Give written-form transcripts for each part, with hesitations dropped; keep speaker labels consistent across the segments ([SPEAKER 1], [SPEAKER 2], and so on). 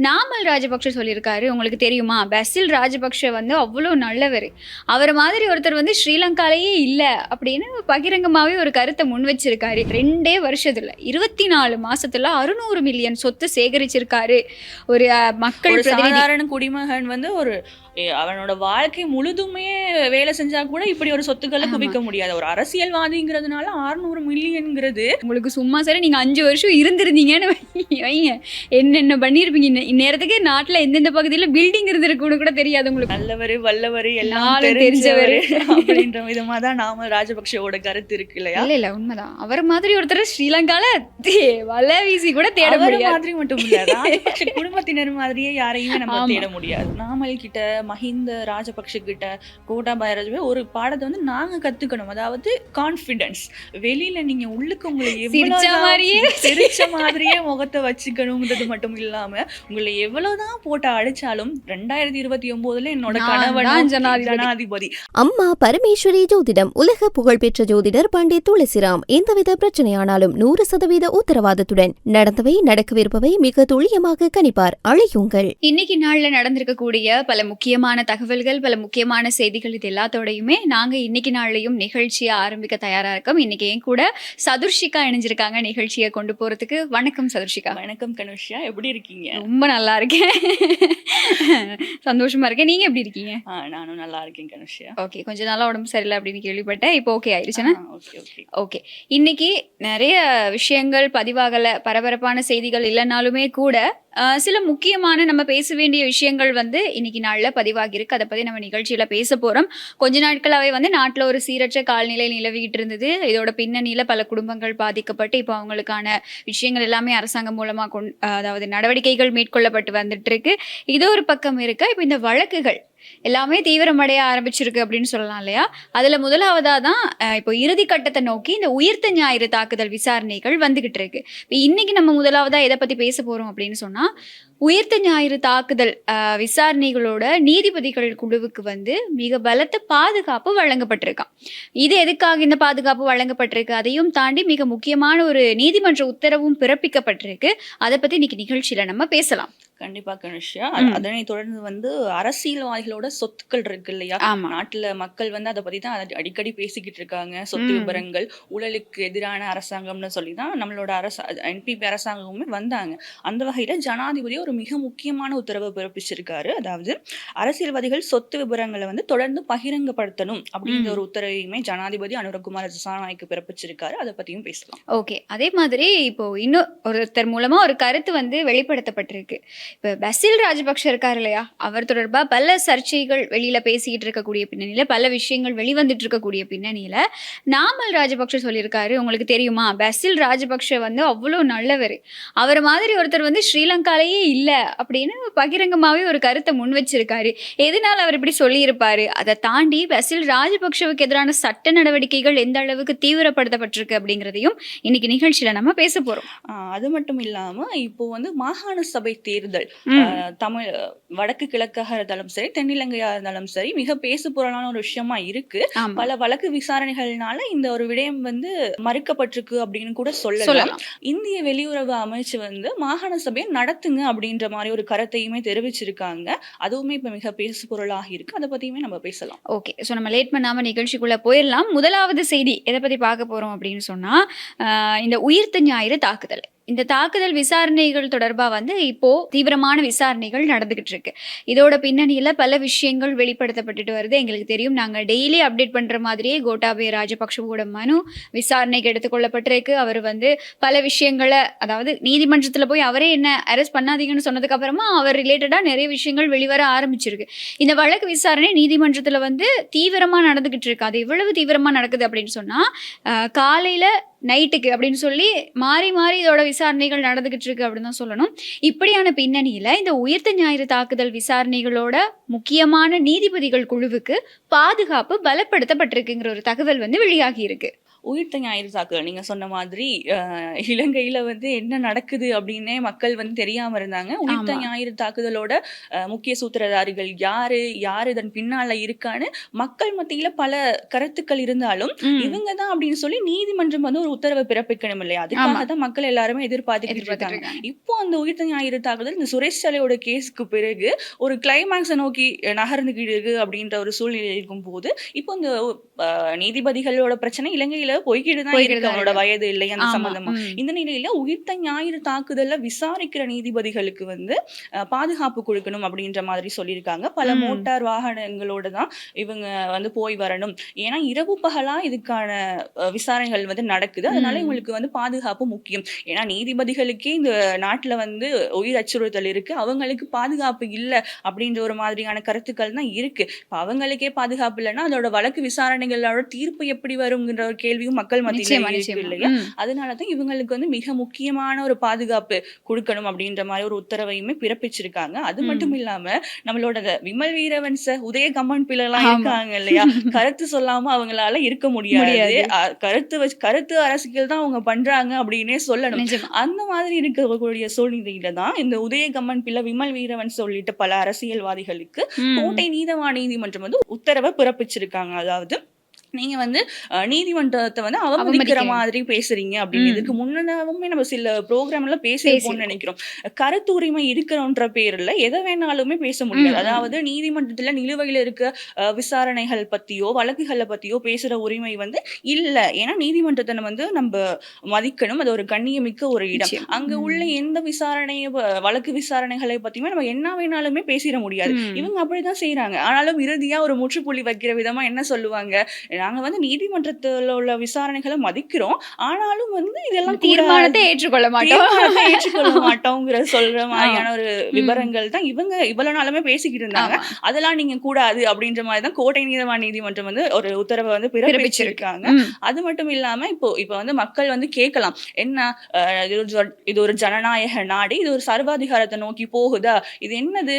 [SPEAKER 1] நாமல் ராஜபக்ஷ சொல்லியிருக்காரு. உங்களுக்கு தெரியுமா? பசில் ராஜபக்ஷ வந்து அவ்ளோ நல்லவரு. அவர மாதிரி ஒருத்தர் வந்து ஸ்ரீலங்காலயே இல்ல அப்படின்னு பகிரங்கமாவே ஒரு கருத்த முன் வச்சிருக்காரு. 2 வருஷத்துல 24 மாசத்துல 600 மில்லியன் சொத்து சேகரிச்சிருக்காரு. ஒரு மக்கள்
[SPEAKER 2] ஒரு
[SPEAKER 1] பிரதிநிதி.
[SPEAKER 2] சாதாரண குடிமகன் வந்து அவனோட வாழ்க்கை முழுதுமே வேலை செஞ்சா கூட இப்படி ஒரு சொத்துக்களை
[SPEAKER 1] ஆமா.
[SPEAKER 2] குவிக்க முடியாது. ஒரு அரசியல்வாதிங்கிறதுனால 600 மில்லியன்ங்கிறது
[SPEAKER 1] உங்களுக்கு சும்மா சரி நீங்க 5 வருஷம் இருந்திருந்தீங்கன்னு வைங்க. என்னென்ன பண்ணியிருப்பீங்க. இந்நேரத்துக்கு நாட்டுல எந்தெந்த பகுதியில பில்டிங் இருந்திருக்குன்னு கூட தெரியாது உங்களுக்கு.
[SPEAKER 2] நல்லவரு வல்லவரு எல்லாம்
[SPEAKER 1] நாலும்
[SPEAKER 2] தெரிஞ்சவரு அப்படின்ற விதமா தான் நாம ராஜபக்ஷவோட கருத்து இருக்கு இல்லையா?
[SPEAKER 1] இல்ல உண்மைதான். அவர் மாதிரி ஒருத்தர் ஸ்ரீலங்கால வலை வீசி கூட தேட
[SPEAKER 2] அவர
[SPEAKER 1] முடியாது.
[SPEAKER 2] மாதிரி மட்டும் இல்ல, ராஜபக்ஷ குடும்பத்தினர் மாதிரியே யாரையுமே நம்ம
[SPEAKER 1] ஆமா.
[SPEAKER 2] தேட முடியாது. நாமல் கிட்ட, மஹிந்த ராஜபக்ஷ கிட்ட, கோட்டாபய ராஜபக்ஷ ஒரு பாடத்தை வந்து நாங்க கத்துக்கணும். அதாவது கான்ஃபிடன்ஸ். வெளியில நீங்க உள்ளுக்கு உங்களை சிரிச்ச மாதிரியே முகத்தை வச்சுக்கணுங்கிறது மட்டும் இல்லாம உங்களை எவ்வளவுதான் போட்டு அடிச்சாலும் 2029 என்னோட கணவன் ஜனாதிபதி.
[SPEAKER 3] அம்மா பரமேஸ்வரி ஜோதிடம். உலக புகழ்பெற்ற ஜோதிடர் பண்டிட் துளசிராம். எந்தவித பிரச்சனையானாலும் 100% உத்தரவாதத்துடன் நடந்தவை நடக்கவிருப்பவை மிக துல்லியமாக கணிப்பார். அழையுங்கள்.
[SPEAKER 1] இன்னைக்கு நாள்ல நடந்திருக்கக்கூடிய பல முக்கியமான தகவல்கள், பல முக்கியமான செய்திகள், இது எல்லாத்தோடையுமே நாங்க இன்னைக்கு நாள்லயும் நிகழ்ச்சியை ஆரம்பிக்க தயாரா இருக்கோம். இன்னைக்கு என் கூட சதுர்ஷிகா இணைஞ்சிருக்காங்க நிகழ்ச்சியை கொண்டு போறதுக்கு. வணக்கம் சதுர்ஷிகா.
[SPEAKER 2] வணக்கம் கனுஷ்யா, எப்படி இருக்கீங்க?
[SPEAKER 1] ரொம்ப நல்லா இருக்கேன். சந்தோஷமா இருக்கேன். நீங்க எப்படி இருக்கீங்க?
[SPEAKER 2] நானும் நல்லா இருக்கேன் கனுஷ்யா.
[SPEAKER 1] ஓகே, கொஞ்ச நாளா உடம்பு சரியில்லை அப்படின்னு கேள்விப்பட்டேன். இப்போ ஓகே ஆயிடுச்சுன்னா? ஓகே. இன்னைக்கு நிறைய விஷயங்கள் பதிவாகல, பரபரப்பான செய்திகள் இல்லைனாலுமே கூட சில முக்கியமான நம்ம பேச வேண்டிய விஷயங்கள் வந்து இன்னைக்கு நாள்ல பதிவாகிருக்கு. அதை பத்தி நம்ம நிகழ்ச்சியில பேச போறோம். கொஞ்ச நாட்களாவே வந்து நாட்டுல ஒரு சீரற்ற கால்நிலை நிலவிக்கிட்டு இருந்தது. இதோட பின்னணியில பல குடும்பங்கள் பாதிக்கப்பட்டு இப்போ அவங்களுக்கான விஷயங்கள் எல்லாமே அரசாங்கம் மூலமா அதாவது நடவடிக்கைகள் மேற்கொள்ளப்பட்டு வந்துட்டு இருக்கு. இது ஒரு பக்கம் இருக்கு. இப்போ இந்த வழக்குகள் எல்லாமே தீவிரமடைய ஆரம்பிச்சிருக்கு அப்படின்னு சொல்லலாம் இல்லையா? அதுல முதலாவதா தான் இப்போ இறுதி கட்டத்தை நோக்கி இந்த உயிர்த்த ஞாயிறு தாக்குதல் விசாரணைகள் வந்துகிட்டு இருக்கு. இப்போ இன்னைக்கு நம்ம முதலாவதா எதை பத்தி பேச போறோம் அப்படின்னு சொன்னா, உயிர்த்த ஞாயிறு தாக்குதல் விசாரணைகளோட நீதிபதிகள் குழுவுக்கு வந்து மிக பலத்த பாதுகாப்பு வழங்கப்பட்டிருக்கான். இது எதுக்காக இந்த பாதுகாப்பு வழங்கப்பட்டிருக்கு, அதையும் தாண்டி மிக முக்கியமான ஒரு நீதிமன்ற உத்தரவும் பிறப்பிக்கப்பட்டிருக்கு. அதை பத்தி இன்னைக்கு நிகழ்ச்சியில நம்ம பேசலாம்.
[SPEAKER 2] கண்டிப்பா கனுஷ்யா. அதனை தொடர்ந்து வந்து அரசியல்வாதிகளோட சொத்துக்கள் இருக்கு இல்லையா? நாட்டுல மக்கள் வந்து அதை பத்தி தான் அடிக்கடி பேசிக்கிட்டு இருக்காங்க. சொத்து விபரங்கள், ஊழலுக்கு எதிரான அரசாங்கம்னு சொல்லிதான் நம்மளோட என்பிபி அரசாங்கமுமே வந்தாங்க. அந்த வகையில ஜனாதிபதி ஒரு மிக முக்கியமான உத்தரவை பிறப்பிச்சிருக்காரு. அதாவது அரசியல்வாதிகள் சொத்து விபரங்களை வந்து தொடர்ந்து பகிரங்கப்படுத்தணும் அப்படிங்கிற ஒரு உத்தரவையுமே ஜனாதிபதி அனுரகுமார திசாநாயக்கு பிறப்பிச்சிருக்காரு. அதை பத்தியும் பேசலாம்.
[SPEAKER 1] ஓகே. அதே மாதிரி இப்போ இன்னும் ஒருத்தர் மூலமா ஒரு கருத்து வந்து வெளிப்படுத்தப்பட்டிருக்கு. இப்போ பசில் ராஜபக்ஷ இருக்காரு இல்லையா, அவர் தொடர்பா பல சர்ச்சைகள் வெளியில பேசிக்கிட்டு இருக்கக்கூடிய பின்னணியில, பல விஷயங்கள் வெளிவந்துட்டு இருக்கக்கூடிய பின்னணியில நாமல் ராஜபக்ஷ சொல்லியிருக்காரு. உங்களுக்கு தெரியுமா? பசில் ராஜபக்ஷ வந்து அவ்வளோ நல்லவர். அவர் மாதிரி ஒருத்தர் வந்து ஸ்ரீலங்காலயே இல்ல அப்படின்னு பகிரங்கமாவே ஒரு கருத்தை முன் வச்சிருக்காரு. எதனால அவர் இப்படி சொல்லியிருப்பாரு? அதை தாண்டி பசில் ராஜபக்ஷவுக்கு எதிரான சட்ட நடவடிக்கைகள் எந்த அளவுக்கு தீவிரப்படுத்தப்பட்டிருக்கு அப்படிங்கிறதையும் இன்னைக்கு நிகழ்ச்சியில நம்ம பேச போறோம்.
[SPEAKER 2] அது மட்டும் இல்லாம இப்போ வந்து மாகாண சபை தேர்தல் தமிழ் வடக்கு கிழக்காக இருந்தாலும் சரி, தென்னிலங்கையா இருந்தாலும் சரி, மிக பேசு பொருளான ஒரு விஷயமா இருக்கு. பல வழக்கு விசாரணைகள்னால இந்த ஒரு விடயம் வந்து மறுக்கப்பட்டிருக்கு அப்படின்னு கூட சொல்லலாம். இந்திய வெளியுறவு அமைச்சு வந்து மாகாண சபையை நடத்துங்க அப்படின்ற மாதிரி ஒரு கருத்தையுமே தெரிவிச்சிருக்காங்க. அதுவுமே இப்ப மிக பேசு பொருளாக இருக்கு. அதை பத்தியுமே நம்ம பேசலாம்.
[SPEAKER 1] ஓகே. ஸோ நம்ம லேட் பண்ணாம நிகழ்ச்சிக்குள்ள போயிடலாம். முதலாவது செய்தி எதை பத்தி பார்க்க போறோம் அப்படின்னு சொன்னா, இந்த உயிர்த்த ஞாயிறு தாக்குதல். இந்த தாக்குதல் விசாரணைகள் தொடர்பா வந்து இப்போ தீவிரமான விசாரணைகள் நடந்துகிட்டு இருக்கு. இதோட பின்னணியில பல விஷயங்கள் வெளிப்படுத்தப்பட்டுட்டு வருது. எங்களுக்கு தெரியும், நாங்க டெய்லி அப்டேட் பண்ற மாதிரியே கோட்டாபய ராஜபக்ஷவோட மனு விசாரணைக்கு எடுத்துக்கொள்ளப்பட்டிருக்கு. அவர் வந்து பல விஷயங்களை, அதாவது நீதிமன்றத்துல போய் அவரே என்ன அரெஸ்ட் பண்ணாதீங்கன்னு சொன்னதுக்கு அப்புறமா அவர் ரிலேட்டடா நிறைய விஷயங்கள் வெளிவர ஆரம்பிச்சிருக்கு. இந்த வழக்கு விசாரணை நீதிமன்றத்துல வந்து தீவிரமா நடந்துகிட்டு இருக்கு. அது எவ்வளவு தீவிரமா நடக்குது அப்படின்னு சொன்னா, காலையில நைட்டுக்கு அப்படின்னு சொல்லி மாறி மாறி இதோட விசாரணைகள் நடந்துகிட்டு இருக்கு அப்படின்னு தான் சொல்லணும். இப்படியான பின்னணியில இந்த உயிர்த்த ஞாயிறு தாக்குதல் விசாரணைகளோட முக்கியமான நீதிபதிகள் குழுவுக்கு பாதுகாப்பு பலப்படுத்தப்பட்டிருக்குங்கிற ஒரு தகவல் வந்து வெளியாகி இருக்கு.
[SPEAKER 2] உயிர்த்த ஞாயிறு தாக்குதல் நீங்க சொன்ன மாதிரி இலங்கையில வந்து என்ன நடக்குது அப்படின்னே மக்கள் வந்து தெரியாம இருந்தாங்க. உயிர்த்த ஞாயிறு தாக்குதலோட முக்கிய சூத்திரதாரிகள் யாரு, யார் இதன் பின்னால இருக்கான்னு மக்கள் மத்தியில பல கருத்துக்கள் இருந்தாலும் இவங்க தான் அப்படின்னு சொல்லி நீதிமன்றம் வந்து ஒரு உத்தரவை பிறப்பிக்கணும் இல்லையா? அதுக்காக தான் மக்கள் எல்லாருமே எதிர்பார்த்துக்கிட்டு இருக்காங்க. இப்போ அந்த உயிர்த்த ஞாயிறு தாக்குதல் இந்த சுரேஷ் சலையோட கேஸுக்கு பிறகு ஒரு கிளைமாக்ஸை நோக்கி நகர்ந்துகிட்டு இருக்கு அப்படின்ற ஒரு சூழ்நிலை இருக்கும் போது இப்போ இந்த நீதிபதிகளோட பிரச்சனை இலங்கையில போய்கிட்டு தான் இருக்கு. அவங்களோட வயது இல்லை அந்த சம்பந்தமா. இந்த நிலையில உயிர்த்த ஞாயிறு தாக்குதல விசாரிக்கிற நீதிபதிகளுக்கு வந்து பாதுகாப்பு கொடுக்கணும் அப்படின்ற மாதிரி சொல்லியிருக்காங்க. பல மோட்டார் வாகனங்களோட தான் இவங்க வந்து போய் வரணும். ஏன்னா இரவு பகலா இதுக்கான விசாரணைகள் வந்து நடக்குது. அதனால இவங்களுக்கு வந்து பாதுகாப்பு முக்கியம். ஏன்னா நீதிபதிகளுக்கே இந்த நாட்டுல வந்து உயிர் அச்சுறுத்தல் இருக்கு, அவங்களுக்கு பாதுகாப்பு இல்லை அப்படின்ற ஒரு மாதிரியான கருத்துக்கள் தான் இருக்கு. அவங்களுக்கே பாதுகாப்பு இல்லைன்னா அதோட வழக்கு விசாரணைகளோட தீர்ப்பு எப்படி வருங்கிற ஒரு கேள்வியும் மக்கள் மத்தியில இருக்கு இல்லையா? அதனாலதான் இவங்களுக்கு வந்து மிக முக்கியமான ஒரு பாதுகாப்பு கொடுக்கணும் அப்படின்ற மாதிரி ஒரு உத்தரவையுமே பிறப்பிச்சிருக்காங்க. அது மட்டும் இல்லாம நம்மளோட விமல் வீரவன்ச உதய கம்மன் பிள்ளை எல்லாம் இருக்காங்க இல்லையா? கருத்து சொல்லாம அவங்களால இருக்க முடியாது. கருத்து அரசியல் தான் அவங்க பண்றாங்க அப்படின்னே சொல்லணும். அந்த மாதிரி இருக்கக்கூடிய சூழ்நிலையில தான் இந்த உதய கம்மன் பிள்ளை, விமல் வீரவன்ச உள்ளிட்ட பல அரசியல்வாதிகளுக்கு கோட்டை நீதிமன்றம் வந்து உத்தரவை பிறப்பிச்சிருக்காங்க. அதாவது நீங்க வந்து நீதிமன்றத்தை வந்து அவமதிக்கிற மாதிரி பேசுறீங்க அப்படின்னு. இதுக்கு முன்னாவே நம்ம சில ப்ரோக்ராம்ல பேசிருப்போம்னு நினைக்கிறோம். கருத்து உரிமை இருக்கிறோன்ற பேர்ல எதை வேணாலுமே பேச முடியாது. அதாவது நீதிமன்றத்துல நிலுவையில இருக்க விசாரணைகள் பத்தியோ வழக்குகளை பத்தியோ பேசுற உரிமை வந்து இல்ல. ஏன்னா நீதிமன்றத்தை வந்து நம்ம மதிக்கணும். அது ஒரு கண்ணியமிக்க ஒரு இடம். அங்க உள்ள எந்த வழக்கு விசாரணைகளை பத்தியுமே நம்ம என்ன வேணாலுமே பேசிட முடியாது. இவங்க அப்படிதான் செய்யறாங்க. ஆனாலும் இறுதியா ஒரு முற்றுப்புள்ளி வைக்கிற விதமா என்ன சொல்லுவாங்க, நாங்க வந்து நீதிமன்றத்துல உள்ள விசாரணைகளை மதிக்கிறோம், ஆனாலும் வந்து இதெல்லாம்
[SPEAKER 1] தீர்மானத்தை ஏற்றுக்கொள்ள
[SPEAKER 2] மாட்டோங்கிற சொல்ற மாதிரியான ஒரு விவரங்கள் தான் இவங்க இவ்வளவு நாளுமே பேசிக்கிட்டு இருந்தாங்க. அதெல்லாம் நீங்க கூடாது அப்படின்ற மாதிரிதான் கோட்டை நீதிமன்றம் வந்து ஒரு உத்தரவை வந்து பிறப்பிச்சிருக்காங்க. அது மட்டும் இல்லாம இப்போ வந்து மக்கள் வந்து கேட்கலாம், என்ன இது ஒரு ஜனநாயக நாடு, இது ஒரு சர்வாதிகாரத்தை நோக்கி போகுதா, இது என்னது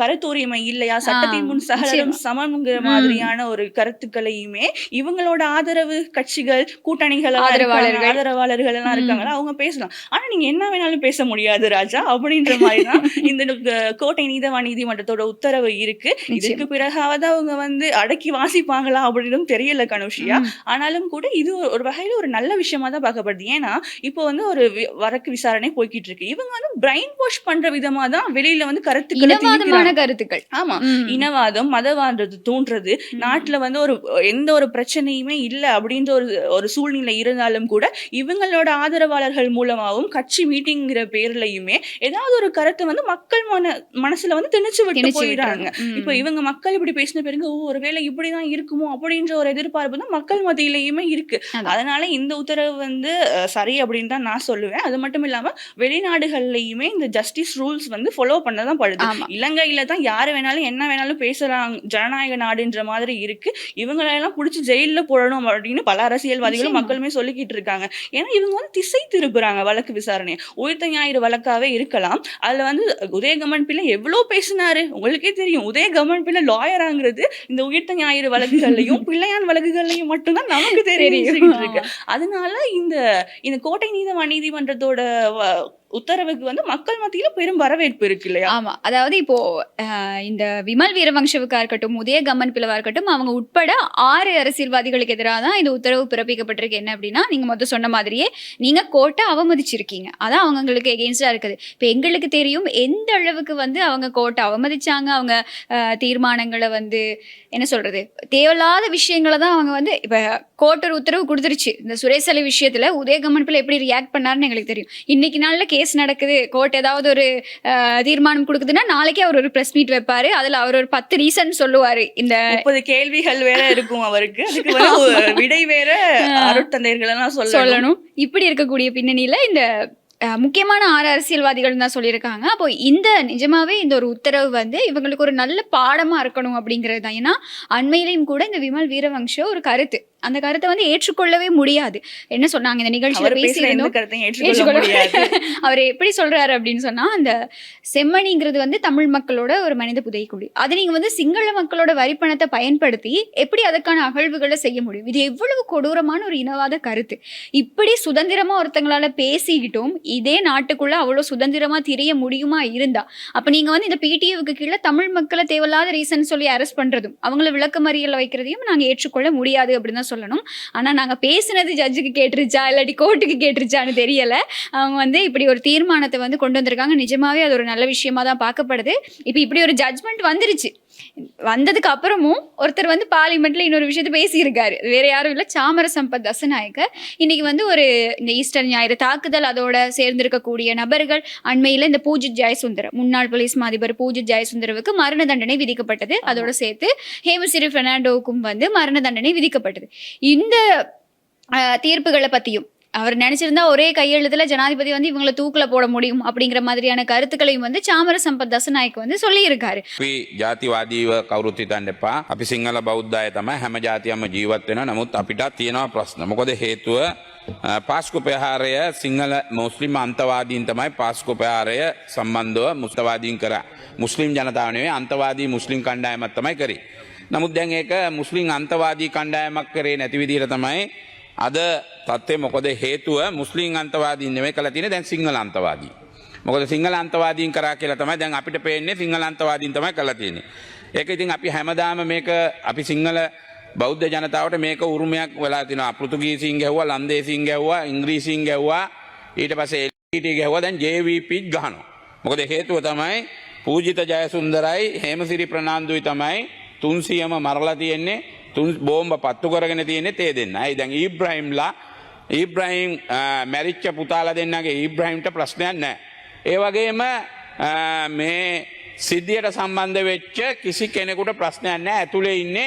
[SPEAKER 2] கருத்துரிமை இல்லையா, சட்டத்தின் முன் சகலரும் சமம்ங்கிற மாதிரியான ஒரு கருத்துக்களையுமே இவங்களோட ஆதரவு கட்சிகள், கூட்டணிகள், ஆதரவாளர்கள் எல்லாம் இருக்காங்களா, அவங்க பேசலாம். ஆனா நீங்க என்ன வேணாலும் பேச முடியாது ராஜா அப்படின்ற மாதிரிதான் இந்த கோட்டை நீதிமன்றத்தோட உத்தரவு இருக்கு. இதுக்கு பிறகாவது அவங்க வந்து அடக்கி வாசிப்பாங்களா அப்படின்னு தெரியல கனுஷியா. ஆனாலும் கூட இது ஒரு வகையில ஒரு நல்ல விஷயமா தான் பார்க்கப்படுது. ஏன்னா இப்போ வந்து ஒரு வழக்கு விசாரணை போய்கிட்டு இருக்கு. இவங்க வந்து பிரைன் வாஷ் பண்ற விதமா தான் வெளியில வந்து கருத்துக்கள். ஆமா, இனவாதம் மதவாதத்தை தூண்டுறது, நாட்டுல வந்து எந்த ஒரு பிரச்சனையுமே இல்லை அப்படின்ற ஒரு சூழ்நிலை இருந்தாலும் கூட இவங்களோட ஆதரவாளர்கள் மூலமாகவும் கட்சி மீட்டிங்கிற பேர்லயுமே ஏதாவது ஒரு கருத்தை வந்து மக்கள் மனசுல வந்து திணிச்சு விட்டு போயிடுறாங்க. இப்ப இவங்க மக்கள் இப்படி பேசின பிறகு ஒருவேளை இப்படிதான் இருக்குமோ அப்படின்ற ஒரு எதிர்பார்ப்பு தான் மக்கள் மத்தியிலயுமே இருக்கு. அதனால இந்த உத்தரவு வந்து சரி அப்படின்னு தான் நான் சொல்லுவேன். அது மட்டும் இல்லாம வெளிநாடுகள்லயுமே இந்த ஜஸ்டிஸ் ரூல்ஸ் வந்து ஃபாலோ பண்ணதான் படுது. இலங்கையில தான் யாரு வேணாலும் என்ன வேணாலும் பேசலாம், ஜனநாயக நாடுன்ற மாதிரி இருக்கு. இவங்களெல்லாம் புடிச்சு ஜெயில போடணும் அப்படின்னு பல அரசியல்வாதிகளும் மக்களுமே சொல்லிக்கிட்டு இருக்காங்க. ஏன்னா இவங்க வந்து திசை திருப்புறாங்க வழக்கு விசாரணையை. உயிர்த்த ஞாயிறு வழக்காவே இருக்கலாம். அதுல வந்து உதய கம்மன் பிள்ளை எவ்வளவு பேசினாரு உங்களுக்கே தெரியும். உதய கம்மன் பிள்ளை லாயராங்கிறது இந்த உயிர்த்த ஞாயிறு வழக்குகள்லையும் பிள்ளையான் வழக்குகள்லையும் மட்டும்தான் நமக்கு தெரியும். அதனால இந்த கோட்டை நீதிமன்றத்தோட உத்தரவுக்கு வந்து மக்கள் மத்தியில பெரும் வரவேற்பு இருக்கு இல்லையா?
[SPEAKER 1] ஆமா, அதாவது இப்போ இந்த விமல் வீரவங்சவுக்கா இருக்கட்டும், உதய கம்மன் பிளவா இருக்கட்டும், அவங்க உட்பட 6 அரசியல்வாதிகளுக்கு எதிராக தான் இந்த உத்தரவு பிறப்பிக்கப்பட்டிருக்கு. என்ன அப்படின்னா, நீங்க மொத்தம் சொன்ன மாதிரியே நீங்க கோட்டை அவமதிச்சிருக்கீங்க, அதான் அவங்களுக்கு எகெயின்ஸ்டா இருக்குது. இப்போ எங்களுக்கு தெரியும் எந்த அளவுக்கு வந்து அவங்க கோட்டை அவமதிச்சாங்க. அவங்க தீர்மானங்களை வந்து என்ன சொல்றது, தேவையில்லாத விஷயங்களை தான் அவங்க வந்து இப்ப கோர்ட் உத்தரவு கொடுத்துருச்சு. இந்த சுரேஷ் அலி விஷயத்துல உதய கம்மன் பிள்ளை எப்படி ரியாக்ட் பண்ணாருன்னு எங்களுக்கு தெரியும். இன்னைக்கு நாள்ல கேஸ் நடக்குது, கோர்ட் ஏதாவது ஒரு தீர்மானம் கொடுக்குதுன்னா நாளைக்கே அவர் ஒரு பிரஸ் மீட் வைப்பாரு. அதுல அவர் ஒரு 10 ரீசன் சொல்லுவாரு. இந்த
[SPEAKER 2] 30 கேள்விகள் வேற இருக்கும் அவருக்கு, அதுக்கு விடை வேற அருட்தந்தையர்கள் எல்லாம் சொல்லணும்.
[SPEAKER 1] இப்படி இருக்கக்கூடிய பின்னணியில இந்த முக்கியமான 6 அரசியல்வாதிகள் தான் சொல்லியிருக்காங்க. அப்போ நிஜமாவே இந்த ஒரு உத்தரவு வந்து இவங்களுக்கு ஒரு நல்ல பாடமா இருக்கணும் அப்படிங்கிறது தான். ஏன்னா அண்மையிலையும் கூட இந்த விமல் வீரவங்ச ஒரு கருத்து அந்த கருத்தை வந்து ஏற்றுக்கொள்ளவே முடியாது. என்ன சொன்னாங்க இந்த நிகழ்ச்சியில
[SPEAKER 2] அவர் பேசுற எந்த
[SPEAKER 1] பேசியிருந்தோம்,
[SPEAKER 2] கருத்தையும் ஏற்றுக்கொள்ள முடியாது.
[SPEAKER 1] அவர் எப்படி சொல்றாரு அப்படின்னு சொன்னா, அந்த செம்மணிங்கிறது வந்து தமிழ் மக்களோட ஒரு மனித புதைக்குழி, அதை நீங்க வந்து சிங்கள மக்களோட வரிப்பணத்தை பயன்படுத்தி எப்படி அதற்கான அகழ்வுகளை செய்ய முடியும்? இது எவ்வளவு கொடூரமான ஒரு இனவாத கருத்து. இப்படி சுதந்திரமா ஒருத்தங்களால பேசிக்கிட்டும் இதே நாட்டுக்குள்ள அவ்வளவு சுதந்திரமா திரிய முடியுமா இருந்தா, அப்ப நீங்க வந்து இந்த பிடிஏவுக்கு கீழே தமிழ் மக்களை தேவையில்லாத ரீசன் சொல்லி அரெஸ்ட் பண்றதும் அவங்கள விளக்கமறியல வைக்கிறதையும் நாங்க ஏற்றுக்கொள்ள முடியாது அப்படின்னு தான் சொல்லணும். ஆனா நாங்க பேசினது ஜட்ஜுக்கு கேட்டுருச்சா இல்லாட்டி கோர்ட்டுக்கு கேட்டுருச்சான்னு தெரியல. அவங்க வந்து இப்படி ஒரு தீர்மானத்தை வந்து கொண்டு வந்திருக்காங்க. நிஜமாவே அது ஒரு நல்ல விஷயமா தான் பார்க்கப்படுது. இப்போ இப்படி ஒரு ஜட்ஜ்மெண்ட் வந்துருச்சு. வந்ததுக்கு அப்புறமும் ஒருத்தர் வந்து பார்லிமெண்ட்ல இன்னொரு விஷயத்தை பேசியிருக்காரு. வேற யாரும் இல்லை, சாமர சம்பத் தசநாயக்க. இன்னைக்கு வந்து ஒரு இந்த ஈஸ்டர் ஞாயிறு தாக்குதல் அதோட சேர்ந்திருக்கக்கூடிய நபர்கள் அண்மையில இந்த பூஜித் ஜெயசுந்தர், முன்னாள் போலீஸ் அதிபர் பூஜித் ஜெயசுந்தரவுக்கு மரண தண்டனை விதிக்கப்பட்டது. அதோட சேர்த்து ஹேமசிறி பெர்னாண்டோவுக்கும் வந்து மரண தண்டனை விதிக்கப்பட்டது. இந்த தீர்ப்புகளை பத்தியும் அவர் நினைச்சிருந்தா ஒரே கையெழுத்துல ஜனாதிபதி வந்து இவங்களை தூக்குல போட முடியும் அப்படிங்கிற மாதிரியான கருத்துக்களையும் வந்து சாமர சம்பத் தசநாயக் வந்து சொல்லி இருக்காரு.
[SPEAKER 4] අපි ජාතිවාදීව කවුරුත් හිතන්න එපා. අපි සිංහල බෞද්ධය තමයි හැම ජාතියක්ම ජීවත් වෙනවා. නමුත් අපිට තියෙනවා ප්‍රශ්න. මොකද හේතුව පාස්කු ප්‍රහාරය සිංහල මුස්ලිම් අන්තවාදීන් තමයි පාස්කු ප්‍රහාරය සම්බන්ධව මුස්තවාදීන් කරා. මුස්ලිම් ජනතාව නෙවෙයි අන්තවාදී මුස්ලිම් කණ්ඩායමක් තමයි කරේ. නමුත් දැන් ඒක මුස්ලිම් අන්තවාදී කණ්ඩායමක් කරේ නැති විදිහට තමයි අද තත්ත්වය. මොකද හේතුව මුස්ලිම් අන්තවාදීන් නෙවෙයි කළා තියෙන්නේ දැන් සිංහල අන්තවාදී. මොකද සිංහල අන්තවාදීන් කරා කියලා තමයි දැන් අපිට පේන්නේ සිංහල අන්තවාදීන් තමයි කරලා තියෙන්නේ. ඒක ඉතින් අපි හැමදාම මේක අපි සිංහල බෞද්ධ ජනතාවට මේක උරුමයක් වෙලා තිනවා. පෘතුගීසින් ගැහුවා, ලන්දේසින් ගැහුවා, ඉංග්‍රීසින් ගැහුවා, ඊට පස්සේ එල්ටීටී ගැහුවා, දැන් JVP ගහනවා. මොකද හේතුව තමයි පූජිත ජයසුන්දරයි හේමසිරි ප්‍රනාන්දුයි තමයි 300ම මරලා තියෙන්නේ. බෝම්බ පත්තු කරගෙන තියෙන්නේ තේ දෙන්න. ඇයි දැන් ඊබ්‍රාහිම් මැරිච්ච පුතාලා දෙන්නගේ ඊබ්‍රාහිම්ට ප්‍රශ්නයක් නැහැ. ඒ වගේම මේ සිද්ධියට සම්බන්ධ වෙච්ච කිසි කෙනෙකුට ප්‍රශ්නයක් නැහැ. ඇතුලේ ඉන්නේ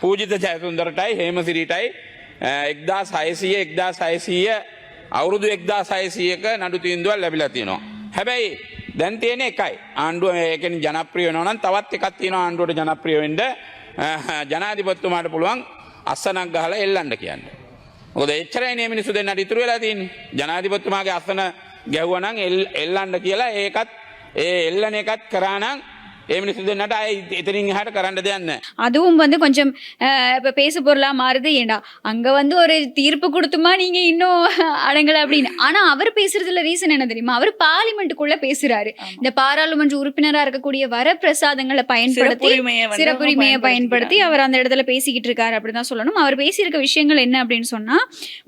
[SPEAKER 4] පූජිත ජයසුන්දරටයි හේමසිරිටයි 1600 අවුරුදු 1600ක නඩු තීන්දුවක් ලැබිලා තියෙනවා. හැබැයි දැන් තියෙන එකයි ආණ්ඩුව ඒකෙන් ජනප්‍රිය වෙනවා නම් තවත් එකක් තියෙනවා ආණ්ඩුවට ජනප්‍රිය වෙන්න ජනාධිපතිතුමාට පුළුවන් අස්සනක් ගහලා එල්ලන්න කියන්නේ. මොකද එච්චරයි මේ මිනිස්සු දෙන්නට ඉතුරු වෙලා තියෙන්නේ. ජනාධිපතිතුමාගේ අස්සන ගැහුවා නම් එල්ලන්න කියලා ඒකත් ඒ එල්ලන එකත් කරා නම් ඒ මිනිස්සු දෙන්නට එතනින් එහාට කරන්න දෙයක් නැහැ.
[SPEAKER 1] அதுவும் வந்து கொஞ்சம் இப்போ பேசு பொருளா மாறுது. ஏண்டா அங்க வந்து ஒரு தீர்ப்பு கொடுத்துமா நீங்க இன்னும் அடங்கல அப்படின்னு. ஆனா அவர் பேசுறதுல ரீசன் என்ன தெரியுமா? அவர் பார்லிமெண்ட்டுக்குள்ள பேசுறாரு. இந்த பாராளுமன்ற உறுப்பினரா இருக்கக்கூடிய வரப்பிரசாதங்களை பயன்படுத்தி சிறப்புரிமையை பயன்படுத்தி அவர் அந்த இடத்துல பேசிக்கிட்டு இருக்காரு அப்படிதான் சொல்லணும். அவர் பேசியிருக்க விஷயங்கள் என்ன அப்படின்னு சொன்னா,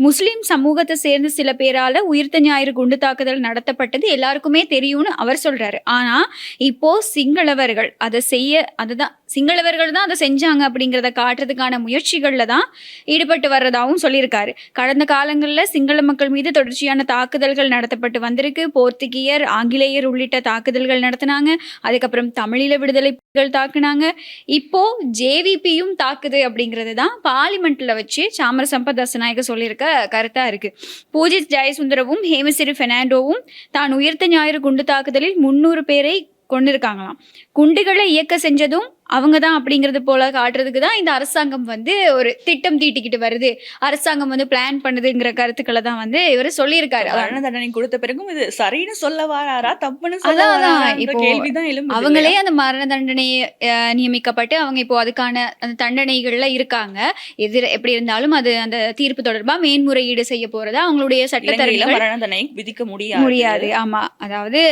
[SPEAKER 1] முஸ்லிம் சமூகத்தை சேர்ந்து சில பேரால உயிர்த்த ஞாயிறு குண்டு தாக்குதல் நடத்தப்பட்டது எல்லாருக்குமே தெரியும்னு அவர் சொல்றாரு. ஆனா இப்போ சிங்களவர் அதை செய்ய அதுதான் சிங்களவர்கள் தான் அதை செஞ்சாங்க அப்படிங்கிறத காட்டுறதுக்கான முயற்சிகள்ல தான் ஈடுபட்டு வர்றதாகவும் சொல்லியிருக்காரு. கடந்த காலங்களில் சிங்கள மக்கள் மீது தொடர்ச்சியான தாக்குதல்கள் நடத்தப்பட்டு வந்திருக்கு. போர்த்துகீயர், ஆங்கிலேயர் உள்ளிட்ட தாக்குதல்கள் நடத்தினாங்க. அதுக்கப்புறம் தமிழீழ விடுதலை தாக்குனாங்க. இப்போ ஜேவிபியும் தாக்குது அப்படிங்கிறது தான் பார்லிமெண்ட்ல வச்சு சாமர சம்பத் தசநாயக்க சொல்லியிருக்க கருத்தா இருக்கு. பூஜித் ஜெயசுந்தரவும் ஹேமசிறி பெர்னாண்டோவும் தான் உயிர்த்த ஞாயிறு குண்டு தாக்குதலில் 300 பேரை கொண்டிருக்காங்களாம். குண்டுகளை இயக்க செஞ்சதும் அவங்க தான் அப்படிங்கிறது போல காட்டுறதுக்கு தான் இந்த அரசாங்கம் வந்து ஒரு திட்டம் தீட்டிக்கிட்டு வருது, அரசாங்கம் வந்து பிளான் பண்ணுதுங்கிற கருத்துக்களை தான் வந்து இவர் சொல்லியிருக்காரு.
[SPEAKER 2] மரண தண்டனை கொடுத்த பிறகும் இது சரின்னு சொல்ல வராரா தப்புன்னு சொல்ல வராரா என்ற கேள்விதான் எழும்புது.
[SPEAKER 1] அவங்களே அந்த மரண தண்டனையை நியமிக்கப்பட்டு அவங்க இப்போ அதுக்கான அந்த தண்டனைகள்ல இருக்காங்க. எப்படி இருந்தாலும் அது அந்த தீர்ப்பு தொடர்பா மேன்முறையீடு செய்ய போறதா அவங்களுடைய சட்டத்தரணிகள்
[SPEAKER 2] மரண தண்டனை விதிக்க
[SPEAKER 1] முடியாது. ஆமா, அதாவது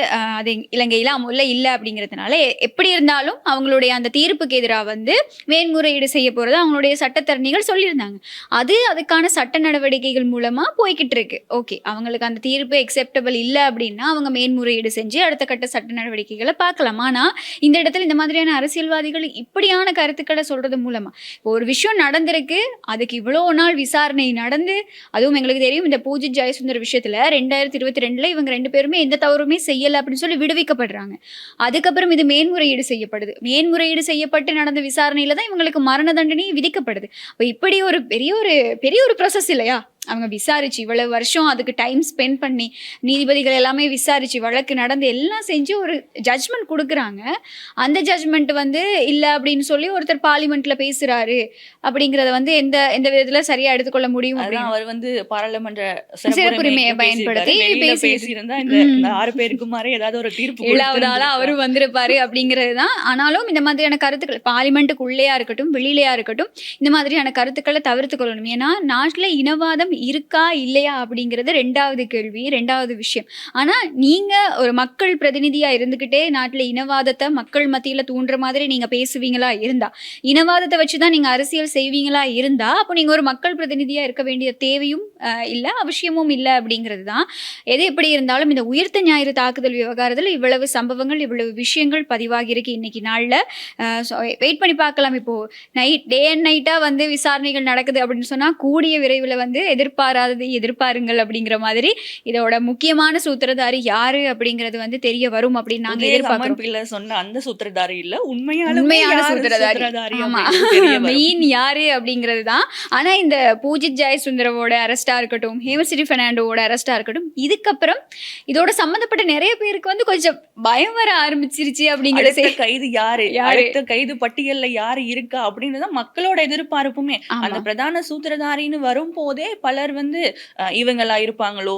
[SPEAKER 1] அது இலங்கையில அமுல்ல இல்ல அப்படிங்கிறதுனால எப்படி இருந்தாலும் அவங்களுடைய அந்த தீர்ப்புக்கு எதிராக வந்து மேன்முறையீடு செய்ய போறதா அவங்களுடைய சட்டத்தரணிகள் சொல்லியிருந்தாங்க. அதுக்கான சட்ட நடவடிக்கைகள் மூலமா போய்கிட்டு இருக்கு. ஓகே, அவங்களுக்கு அந்த தீர்ப்பு அக்செப்டபிள் இல்லை அப்படின்னா அவங்க மேன்முறையீடு செஞ்சு அடுத்த கட்ட சட்ட நடவடிக்கைகளை பார்க்கலாம். ஆனா இந்த இடத்துல இந்த மாதிரியான அரசியல்வாதிகள் இப்படியான கருத்துக்களை சொல்றது மூலமா ஒரு விஷயம் நடந்திருக்கு, அதுக்கு இவ்வளோ நாள் விசாரணை நடந்து, அதுவும் எங்களுக்கு தெரியும் இந்த பூஜித் ஜெயசுந்தர் விஷயத்துல 2022 இவங்க 2 பேருமே எந்த தவறுமே செய்யலை அப்படின்னு சொல்லி விடுவிக்கப்படுறாங்க. அதுக்கப்புறம் இது மேன்முறையீடு செய்யப்படுது. மேன்முறையீடு செய்யப்பட்டு நடந்த விசாரணையில தான் இவங்களுக்கு மரண தண்டனை விதிக்கப்படுது. இப்படி ஒரு பெரிய ஒரு ப்ராசஸ் இல்லையா? அவங்க விசாரிச்சு இவ்வளவு வருஷம் அதுக்கு டைம் ஸ்பெண்ட் பண்ணி நீதிபதிகள் எல்லாமே விசாரிச்சு வழக்கு நடந்து எல்லாம் செஞ்சு ஒரு ஜட்ஜ்மெண்ட் கொடுக்குறாங்க. அந்த ஜட்ஜ்மெண்ட் வந்து இல்லை அப்படின்னு சொல்லி ஒருத்தர் பார்லிமெண்ட்ல பேசுறாரு அப்படிங்கிறத வந்து எந்த எந்த விதத்துல சரியா எடுத்துக்கொள்ள முடியும் அப்படின்னு
[SPEAKER 2] அவர் வந்து பாராளுமன்ற
[SPEAKER 1] சிறப்புரிமையை பயன்படுத்தி
[SPEAKER 2] பேசியிருந்தா இந்த 6 பேருக்கு மாதிரி ஏதாவது ஒரு தீர்ப்பு
[SPEAKER 1] 7வது ஆளா அவரும் வந்திருப்பாரு அப்படிங்கிறது தான். ஆனாலும் இந்த மாதிரியான கருத்துக்கள் பார்லிமெண்ட்டுக்குள்ளேயா இருக்கட்டும் வெளியிலையா இருக்கட்டும் இந்த மாதிரியான கருத்துக்களை தவிர்த்து கொள்ளணும். ஏன்னா நாட்டுல இனவாதம் இருக்கா இல்லையா அப்படிங்கிறது 2வது கேள்வி, 2வது விஷயம். ஆனா நீங்க ஒரு மக்கள் பிரதிநிதியா இருந்துகிட்டே நாட்டுல இனவாதத்தை மக்கள் மத்தியில தூண்டுற மாதிரி நீங்க பேசுவீங்களா இருந்தா, இனவாதத்தை வச்சுதான் நீங்க அரசியல் செய்வீங்களா இருந்தா, அப்போ நீங்க ஒரு மக்கள் பிரதிநிதியா இருக்க வேண்டிய தேவையும் இல்ல அவசியமும் இல்லை அப்படிங்கிறது தான். எது எப்படி இருந்தாலும் இந்த உயிர்த்த ஞாயிறு தாக்குதல் விவகாரத்தில் இவ்வளவு சம்பவங்கள் இவ்வளவு விஷயங்கள் பதிவாகி இருக்கு இன்னைக்கு நாள்ல. வெயிட் பண்ணி பார்க்கலாம். இப்போ டே அண்ட் நைட்டா வந்து விசாரணைகள் நடக்குது அப்படின்னு சொன்னா கூடிய விரைவில் வந்து எதிர்பாராதது எதிர்பாருங்கள் அப்படிங்கிற மாதிரி இதோட முக்கியமான சூத்திரதாரி யாரு அப்படிங்கிறது வந்து தெரிய வரும் அப்படின்னு நாங்க எதிர்பார்க்கிறோம்.
[SPEAKER 2] சொன்ன அந்த சூத்திரதாரி இல்ல, உண்மையான
[SPEAKER 1] சூத்திரதாரி மெயின் யாரு அப்படிங்கிறது தான். ஆனா இந்த பூஜித் ஜெயசுந்தரவோட அரெஸ்டா இருக்கட்டும், ஹேமஸ்ரீ பெர்னாண்டோவோட அரெஸ்டா இருக்கட்டும், இதுக்கப்புறம் இதோட சம்பந்தப்பட்ட நிறைய பேருக்கு வந்து கொஞ்சம் பயம் வர ஆரம்பிச்சிருச்சு. அப்படிங்கிறது
[SPEAKER 2] கைது யாரு, அடுத்த கைது பட்டியல்ல யாரு இருக்கா அப்படின்றத மக்களோட எதிர்பார்ப்புமே. அந்த பிரதான சூத்திரதாரின்னு வரும் போதே பலர் வந்து இவங்களா இருப்பாங்களோ,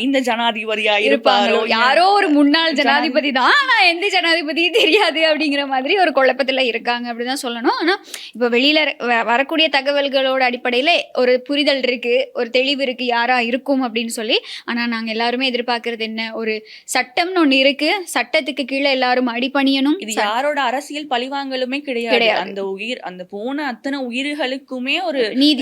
[SPEAKER 2] இந்த ஜனாதிபதியா இருப்பாங்களோ,
[SPEAKER 1] யாரோ ஒரு முன்னாள் ஜனாதிபதி தான் ஆனா எந்த ஜனாதிபதியும் தெரியாது அப்படிங்கிற மாதிரி ஒரு குழப்பத்துல இருக்காங்க அப்படிதான் சொல்லணும். ஆனா இப்ப வெளியில வரக்கூடிய தகவல்களோட அடிப்படையில ஒரு புரிதல் இருக்கு, ஒரு தெளிவு இருக்கு யாரா இருக்கும் அப்படின்னு சொல்லி. ஆனா நாங்க எல்லாருமே எதிர்பார்க்கறது என்ன, ஒரு சட்டம்னு ஒண்ணு இருக்கு, சட்டத்துக்கு கீழே எல்லாரும் அடிபணியணும்.
[SPEAKER 2] இது யாரோட அரசியல் பழிவாங்கலுமே கிடையாது. அந்த போன அத்தனை உயிர்களுக்குமே ஒரு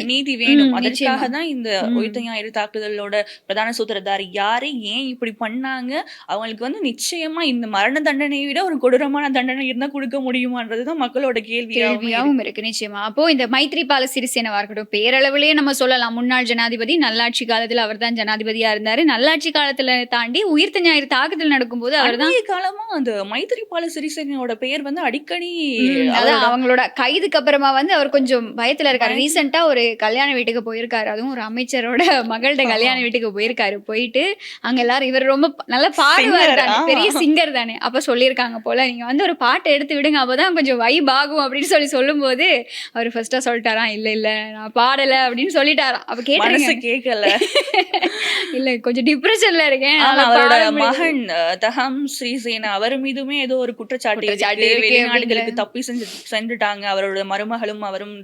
[SPEAKER 2] நீதி வேணும். அதற்காக தான் இந்த உயிர்த்த ஞாயிறு தாக்குதலோட பிரதான சூத்திரதாரி யாரு, ஏன் இப்படி பண்ணாங்க, அவங்களுக்கு வந்து நிச்சயமா இந்த மரண தண்டனையை விட ஒரு கொடூரமான தண்டனை இருந்தா கொடுக்க முடியுமான்றதுதான் மக்களோட கேள்வியாகவும்
[SPEAKER 1] இருக்கு. நிச்சயமா. அப்போ இந்த மைத்ரிபால சிறிசேனவா இருக்கட்டும், பேரளவிலேயே நம்ம சொல்லலாம் முன்னாள் ஜனாதிபதி, நல்லாட்சி காலத்துல அவர் தான் ஜனாதிபதியா இருந்தாரு. நல்லாட்சி காலத்துல தாண்டி உயிர்த்த ஞாயிறு தாக்குதல் நடக்கும்போது அவர் தான்
[SPEAKER 2] காலமா அந்த மைத்ரிபால சிறிசேனோட பெயர் வந்து அடிக்கடி
[SPEAKER 1] அவங்களோட கைதுக்கு அப்புறமா வந்து அவர் கொஞ்சம் பயத்துல இருக்காரு. ரீசெண்டா ஒரு கல்யாண வீட்டுக்கு போயிருக்காரு, அதுவும் ஒரு அமைச்சரோட மகள்கிட்ட கல்யாண வீட்டுக்கு போயிருக்காரு. போயிட்டு அங்க எல்லாரும் இவர் ரொம்ப நல்லா பாடுவார் தானே, பெரிய சிங்கர் தானே, அப்ப சொல்லியிருக்காங்க போல நீங்க வந்து ஒரு பாட்டை எடுத்து விடுங்க அப்பதான் கொஞ்சம் வைப் ஆகும் அப்படின்னு சொல்லும் போது அவர் ஃபர்ஸ்டா சொல்லிட்டாராம், இல்ல இல்ல நான் பாடல அப்படின்னு சொல்லிட்டாராம். அப்ப
[SPEAKER 2] கேட்கல
[SPEAKER 1] இல்ல கொஞ்சம் டிப்ரெஷன்ல இருக்கேன்.
[SPEAKER 2] அவரோட மகன் தஹம் ஸ்ரீசேனா அவர் மீதுமே ஏதோ ஒரு குற்றச்சாட்டு வெளிநாடுகளுக்கு தப்பி சென்றுட்டாங்க, அவரோட மருமகளும் அவரும்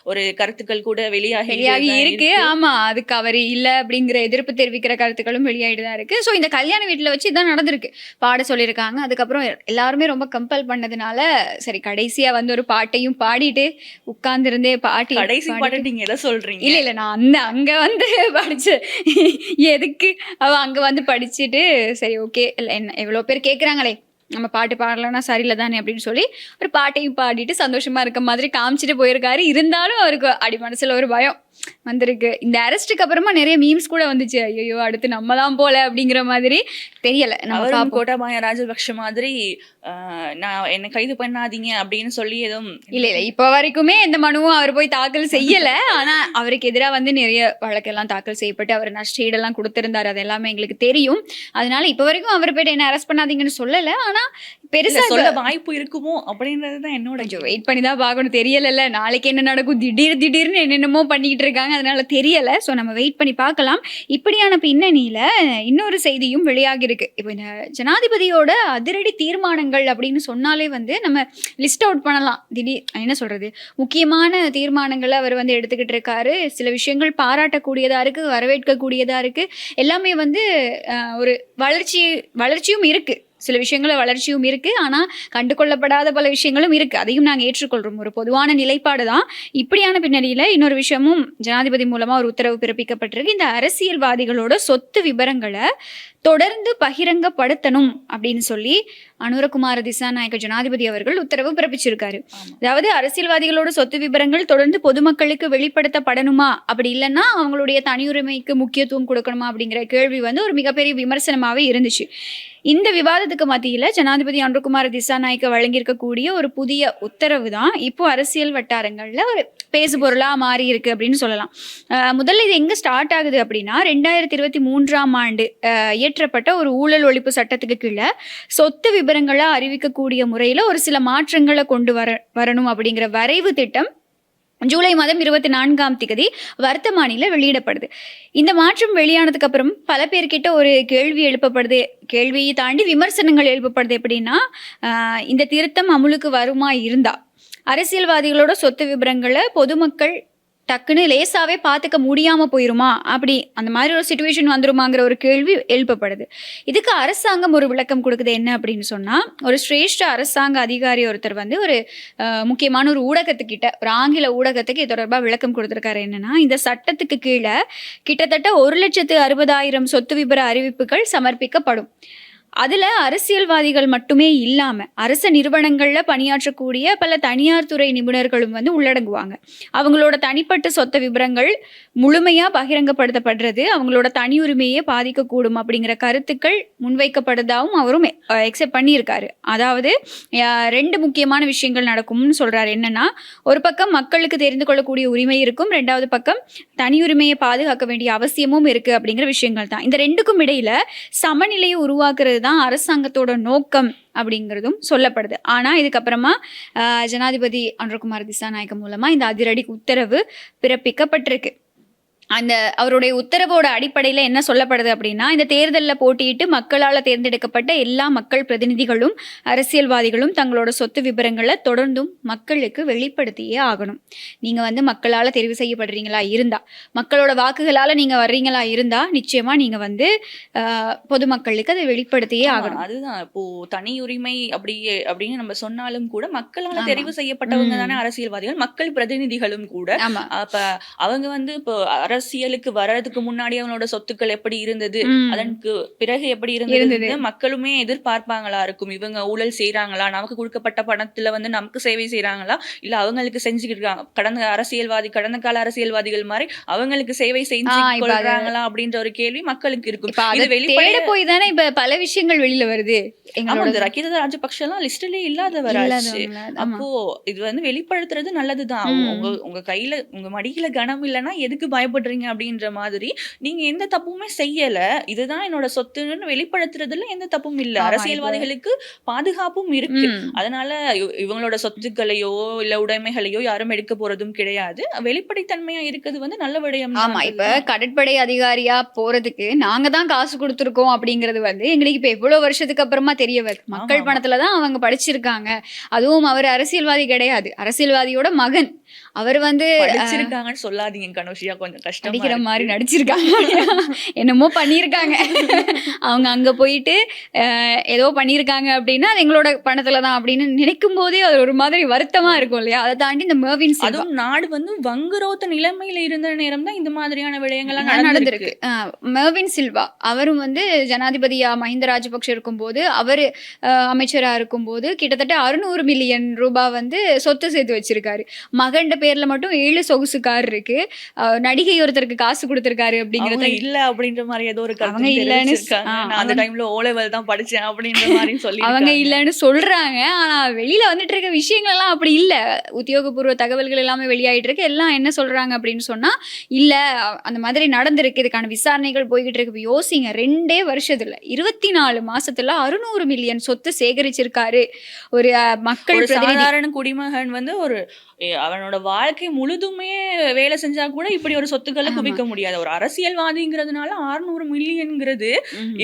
[SPEAKER 2] ஒரு கருத்துக்கள் கூட வெளியாகி
[SPEAKER 1] இருக்கு. ஆமா, அதுக்கு அவர் இல்ல அப்படிங்கிற எதிர்ப்பு தெரிவிக்கிற கருத்துக்களும் வெளியாயிட்டுதான் இருக்கு. சோ இந்த கல்யாண வீட்டுல வச்சு இதான் நடந்திருக்கு, பாட சொல்லியிருக்காங்க. அதுக்கப்புறம் எல்லாருமே ரொம்ப கம்பல் பண்ணதுனால சரி கடைசியா வந்து ஒரு பாட்டையும் பாடிட்டு உட்கார்ந்து இருந்தே பாட்டி
[SPEAKER 2] கடைசி பாட்டு நீங்க எதை சொல்றீங்க?
[SPEAKER 1] இல்ல இல்ல நான் அங்க வந்து படிச்சு எதுக்கு அவ அங்க வந்து படிச்சுட்டு சரி ஓகே என்ன எவ்வளவு பேர் கேக்குறாங்களே நம்ம பாட்டு பாடலன்னா சரியில்லை தானே அப்படின்னு சொல்லி ஒரு பாட்டையும் பாடிட்டு சந்தோஷமா இருக்க மாதிரி காமிச்சிட்டு போயிருக்காரு. இருந்தாலும் அவருக்கு அடி மனசுல ஒரு பயம் வந்திருக்கு. இந்த அரெஸ்டுக்கு அப்புறமா நிறைய மீம்ஸ் கூட வந்துச்சு, ஐயோ அடுத்து நம்ம தான் போல அப்படிங்கிற மாதிரி. தெரியல,
[SPEAKER 2] நம்ம கோட்டாபாய ராஜபக்ஷ மாதிரி நான் என்ன கைது பண்ணாதீங்க அப்படின்னு சொல்லி எதுவும்
[SPEAKER 1] இல்ல இப்ப வரைக்குமே எந்த மனுவும் அவர் போய் தாக்கல் செய்யல. ஆனா அவருக்கு எதிராக வந்து நிறைய வழக்கெல்லாம் தாக்கல் செய்யப்பட்டு அவர் நஷ்டஈடெல்லாம் கொடுத்திருந்தாரு, அது எல்லாமே எங்களுக்கு தெரியும். அதனால இப்ப வரைக்கும் அவர் போயிட்டு என்ன அரெஸ்ட் பண்ணாதீங்கன்னு சொல்லல. ஆனா பெருசா
[SPEAKER 2] சொல்ல வாய்ப்பு இருக்குமோ அப்படின்றதுதான் என்னோட
[SPEAKER 1] வெயிட் பண்ணி தான் பார்க்கணும். தெரியல நாளைக்கு என்ன நடக்கும், திடீர்னு என்னென்னமோ பண்ணிக்கிட்டு இருக்காங்க, அதனால தெரியல. ஸோ நம்ம வெயிட் பண்ணி பார்க்கலாம். இப்படியான பின்னணியில இன்னொரு செய்தியும் வெளியாகி இருக்கு. இப்போ இந்த ஜனாதிபதியோட அதிரடி தீர்மானங்கள் அப்படின்னு சொன்னாலே வந்து நம்ம லிஸ்ட் அவுட் பண்ணலாம். என்ன சொல்றது, முக்கியமான தீர்மானங்களை அவர் வந்து எடுத்துக்கிட்டு இருக்காரு. சில விஷயங்கள் பாராட்டக்கூடியதா இருக்கு, வரவேற்கக்கூடியதா இருக்கு, எல்லாமே வந்து ஒரு வளர்ச்சியும் இருக்கு. சில விஷயங்கள வளர்ச்சியும் இருக்கு, ஆனா கண்டுகொள்ளப்படாத பல விஷயங்களும் இருக்கு, அதையும் நாங்கள் ஏற்றுக்கொள்றோம். ஒரு பொதுவான நிலைப்பாடு தான். இப்படியான பின்னணியில இன்னொரு விஷயமும் ஜனாதிபதி மூலமா ஒரு உத்தரவு பிறப்பிக்கப்பட்டிருக்கு. இந்த அரசியல்வாதிகளோட சொத்து விபரங்களை தொடர்ந்து பகிரங்கப்படுத்தணும் அப்படின்னு சொல்லி அனுரகுமார திசாநாயக்க ஜனாதிபதி அவர்கள் உத்தரவு பிறப்பிச்சிருக்காரு. அதாவது அரசியல்வாதிகளோட சொத்து விபரங்கள் தொடர்ந்து பொதுமக்களுக்கு வெளிப்படுத்தப்படணுமா, அப்படி இல்லைன்னா அவங்களுடைய தனியுரிமைக்கு முக்கியத்துவம் கொடுக்கணுமா அப்படிங்கிற கேள்வி வந்து ஒரு மிகப்பெரிய விமர்சனமாவே இருந்துச்சு. இந்த விவாதத்துக்கு மத்தியில ஜனாதிபதி அனுரகுமார திசாநாயக்க வழங்கியிருக்கக்கூடிய ஒரு புதிய உத்தரவு தான் இப்போ அரசியல் வட்டாரங்கள்ல ஒரு பேசு பொருளா மாறி இருக்கு அப்படின்னு சொல்லலாம். முதல்ல இது எங்க ஸ்டார்ட் ஆகுது அப்படின்னா 2023ஆம் ஆண்டு இயற்றப்பட்ட ஒரு ஊழல் ஒழிப்பு சட்டத்துக்கு கீழே சொத்து விபரங்களா அறிவிக்கக்கூடிய முறையில ஒரு சில மாற்றங்களை கொண்டு வரணும் அப்படிங்கிற வரைவு திட்டம் ஜூலை மாதம் 24ஆம் தேதி வர்த்தமானில வெளியிடப்படுது. இந்த மாற்றம் வெளியானதுக்கு அப்புறம் பல பேர்கிட்ட ஒரு கேள்வி எழுப்பப்படுது. கேள்வியை தாண்டி விமர்சனங்கள் எழுப்பப்படுது. எப்படின்னா இந்த திருத்தம் அமுலுக்கு வருமா இருந்தா அரசியல்வாதிகளோட சொத்து விபரங்களை பொதுமக்கள் டக்குன்னு லேசாவே பார்த்துக்க முடியாம போயிருமா, அப்படி அந்த மாதிரி ஒரு சிச்சுவேஷன் வந்துருமாங்கிற ஒரு கேள்வி எழுப்பப்படுது. இதுக்கு அரசாங்கம் ஒரு விளக்கம் கொடுக்குது. என்ன அப்படின்னு சொன்னா, ஒரு சிரேஷ்ட அரசாங்க அதிகாரி ஒருத்தர் வந்து ஒரு முக்கியமான ஒரு ஊடகத்துக்கிட்ட, ஒரு ஆங்கில ஊடகத்துக்கு இது தொடர்பாக விளக்கம் கொடுத்துருக்காரு. என்னன்னா, இந்த சட்டத்துக்கு கீழே கிட்டத்தட்ட 1,60,000 சொத்து விபர அறிவிப்புகள் சமர்ப்பிக்கப்படும். அதுல அரசியல்வாதிகள் மட்டுமே இல்லாம அரச நிறுவனங்கள்ல பணியாற்றக்கூடிய பல தனியார் துறை நிபுணர்களும் வந்து உள்ளடங்குவாங்க. அவங்களோட தனிப்பட்ட சொத்து விபரங்கள் முழுமையா பகிரங்கப்படுத்தப்படுறது அவங்களோட தனி உரிமையே பாதிக்கக்கூடும் அப்படிங்கிற கருத்துக்கள் முன்வைக்கப்படுதாவும் அவரும் எக்ஸெப்ட் பண்ணியிருக்காரு. அதாவது 2 முக்கியமான விஷயங்கள் நடக்கும்னு சொல்றாரு. என்னன்னா, ஒரு பக்கம் மக்களுக்கு தெரிந்து கொள்ளக்கூடிய உரிமை இருக்கும், 2வது பக்கம் தனி உரிமையை பாதுகாக்க வேண்டிய அவசியமும் இருக்கு அப்படிங்கிற விஷயங்கள் தான். இந்த 2க்கும் இடையில சமநிலையை உருவாக்குறது தான் அரசாங்கத்தோட நோக்கம் அப்படிங்கிறதும் சொல்லப்படுது. ஆனா இதுக்கப்புறமா ஜனாதிபதி அனுரகுமார திசாநாயக்க மூலமா இந்த அதிரடி உத்தரவு பிறப்பிக்கப்பட்டிருக்கு. அந்த அவருடைய உத்தரவோட அடிப்படையில் என்ன சொல்லப்படுது அப்படின்னா, இந்த தேர்தலில் போட்டியிட்டு மக்களால் தேர்ந்தெடுக்கப்பட்ட எல்லா மக்கள் பிரதிநிதிகளும் அரசியல்வாதிகளும் தங்களோட சொத்து விபரங்களை தொடர்ந்தும் மக்களுக்கு வெளிப்படுத்தியே ஆகணும். நீங்கள் வந்து மக்களால் தெரிவு செய்யப்படுறீங்களா இருந்தா, மக்களோட வாக்குகளால் நீங்கள் வர்றீங்களா இருந்தா, நிச்சயமாக நீங்கள் வந்து பொதுமக்களுக்கு அதை வெளிப்படுத்தியே ஆகணும்.
[SPEAKER 2] அதுதான் இப்போ தனி உரிமை அப்படின்னு நம்ம சொன்னாலும் கூட மக்களால் தெரிவு செய்யப்பட்டவங்க தானே அரசியல்வாதிகள், மக்கள் பிரதிநிதிகளும் கூட. அப்ப அவங்க வந்து இப்போ அரசியலுக்கு வர்றதுக்கு முன்னாடி அவங்களோட சொத்துக்கள் எப்படி இருந்தது, அதற்கு பிறகு எப்படி இருந்தது மக்களுமே எதிர்பார்ப்பாங்களா இருக்கும். இவங்க ஊழல் செய்யறாங்களா, நமக்கு கொடுக்கப்பட்ட பணத்துல வந்து நமக்கு சேவை செய்யறாங்களா, இல்ல அவங்களுக்கு செஞ்சுக்கிட்டு இருக்காங்க கடந்த கால அரசியல்வாதிகள் மாதிரி அவங்களுக்கு சேவை செஞ்சு கொள்றாங்களா அப்படின்ற ஒரு கேள்வி மக்களுக்கு இருக்கும். இது வெளிப்படையா
[SPEAKER 1] போய் தானே இப்ப பல விஷயங்கள் வெளியில வருது.
[SPEAKER 2] ரகித ராஜபக்ஷ எல்லாம் லிஸ்ட்லயே இல்லாதவராச்சு. அப்போ இது வந்து வெளிப்படுத்துறது நல்லதுதான். உங்க கையில உங்க மடியில கனம் இல்லைன்னா எதுக்கு பயப்படுறீங்க அப்படின்ற மாதிரி நீங்க எந்த தப்புமே செய்யல, இதுதான் என்னோட சொத்துன்னு வெளிப்படுத்துறதுல எந்த தப்பும் இல்ல. அரசியல்வாதிகளுக்கு பாதுகாப்பும் இருக்கு. அதனால இவங்களோட சொத்துக்களையோ இல்ல உடைமைகளையோ யாரும் எடுக்க போறதும் கிடையாது. வெளிப்படைத்தன்மையா இருக்கிறது வந்து நல்ல விடயம்.
[SPEAKER 1] ஆமா, இப்ப கடற்படை அதிகாரியா போறதுக்கு நாங்க தான் காசு கொடுத்துருக்கோம் அப்படிங்கிறது வந்து எங்களுக்கு இப்ப எவ்வளவு வருஷத்துக்கு அப்புறமா தெரிய வருது. மக்கள் பணத்துலதான் அவங்க படிச்சிருக்காங்க. அதுவும் அவர் அரசியல்வாதி கிடையாது, அரசியல்வாதியோட மகன். அவர் வந்து
[SPEAKER 2] படிச்சிருக்காங்கன்னு சொல்லாதீங்க கனோஷியா, கொஞ்சம் கஷ்டம்
[SPEAKER 1] அடிக்கிற மாதிரி நடிச்சிருக்காங்க, என்னமோ பண்ணியிருக்காங்க. அவங்க அங்க போயிட்டு ஏதோ பண்ணியிருக்காங்க அப்படின்னா அது எங்களோட பணத்துல தான் அப்படின்னு நினைக்கும் போதே அது ஒரு மாதிரி வருத்தமா இருக்கும் இல்லையா. அதை தாண்டி இந்த மெர்வின் சில்வா,
[SPEAKER 2] அதுவும் நாடு வந்து வங்குரோத்த நிலைமையில இருந்த நேரம் தான் இந்த மாதிரியான விடயங்கள்லாம் நடந்திருக்கு.
[SPEAKER 1] மெர்வின் சில்வா அவரும் வந்து ஜனாதிபதியா மஹிந்த ராஜபக்ஷ இருக்கும்போது, அவரு அமைச்சரா இருக்கும்போது கிட்டத்தட்ட 600 மில்லியன் ரூபாய் வந்து சொத்து சேர்த்து வச்சிருக்காரு. மகண்ட பேர்ல மட்டும் 7 சொகுசு கார் இருக்கு. நடிகை ஒருத்தருக்கு காசு கொடுத்திருக்காரு அப்படிங்கறது
[SPEAKER 2] இல்ல அப்படின்ற மாதிரி ஏதோ ஒரு அவங்க இல்லன்னு அந்த டைம்ல O level தான் படிச்சேன் அப்படின்ற மாதிரி சொல்லி
[SPEAKER 1] அவங்க இல்லன்னு சொல்றாங்க. ஆனா வெளியில வந்துட்டு இருக்க விஷயங்கள் எல்லாம் அப்படி இல்ல. உத்தியோகபூர்வ தகவல்கள் எல்லாமே வெளியாயிட்டு இருக்கு. எல்லாம் என்ன சொல்றாங்க அப்படின்னு சொன்னா, இல்ல அந்த மாதிரி நடந்திருக்கு, இதுக்கான விசாரணைகள் போய்கிட்டு இருக்கு. யோசிங்க, 2 வருஷத்துல 24 மாசத்துல 600 மில்லியன் சொத்து சேகரிச்சிருக்காரு ஒரு மக்கள்
[SPEAKER 2] சாதாரண குடிமகன் வந்து ஒரு அவனோட வாழ்க்கை முழுதுமே வேலை செஞ்சா கூட இப்படி ஒரு சொத்துக்களை குவிக்க முடியாது. ஒரு அரசியல்வாதிங்கிறதுனால 600 மில்லியன்ங்கிறது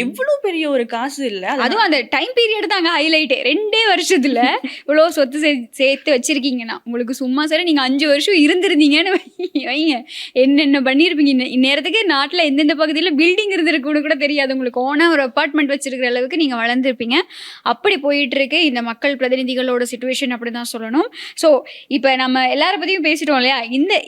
[SPEAKER 2] எவ்வளவு பெரிய ஒரு காசு இல்ல.
[SPEAKER 1] அதுவும் அந்த டைம் பீரியட் தாங்க ஹைலைட். 2 வருஷத்துல இவ்வளவு சொத்து சேர்த்து வச்சிருக்கீங்கன்னா உங்களுக்கு சும்மா சரி நீங்க 5 வருஷம் இருந்திருந்தீங்கன்னு வைங்க, என்னென்ன பண்ணிருப்பீங்க. இந்நேரத்துக்கு நாட்டுல எந்தெந்த பகுதியில பில்டிங் இருந்திருக்குன்னு கூட தெரியாது. உங்களுக்கு ஓனா ஒரு அபார்ட்மெண்ட் வச்சிருக்கிற அளவுக்கு நீங்க வளர்ந்துருப்பீங்க. அப்படி போயிட்டு இருக்கு இந்த மக்கள் பிரதிநிதிகளோட சிச்சுவேஷன், அப்படிதான் சொல்லணும். ஸோ இப்ப நம்ம எல்லாரும் எல்லார பத்தியும் பேசிட்டோம் இல்லையா?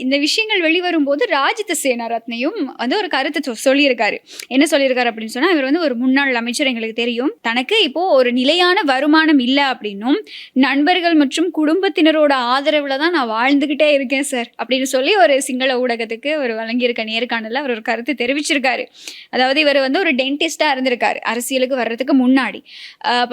[SPEAKER 1] இந்த விஷயங்கள் வெளிவரும்போது ராஜித சேனாரத்னையும் வந்து ஒரு கருத்தை சொல்லியிருக்காரு. என்ன சொல்லியிருக்காரு அப்படின்னு சொன்னா, இவர் வந்து ஒரு முன்னாள் அமைச்சர், எங்களுக்கு தெரியும். தனக்கு இப்போ ஒரு நிலையான வருமானம் இல்லை அப்படின்னும், நண்பர்கள் மற்றும் குடும்பத்தினரோட ஆதரவுல தான் நான் வாழ்ந்துகிட்டே இருக்கேன் சார் அப்படின்னு சொல்லி ஒரு சிங்கள ஊடகத்துக்கு ஒரு வழங்கியிருக்க நேர்காணல அவர் ஒரு கருத்து தெரிவிச்சிருக்காரு. அதாவது இவர் வந்து ஒரு டென்டிஸ்டா இருந்திருக்காரு அரசியலுக்கு வர்றதுக்கு முன்னாடி.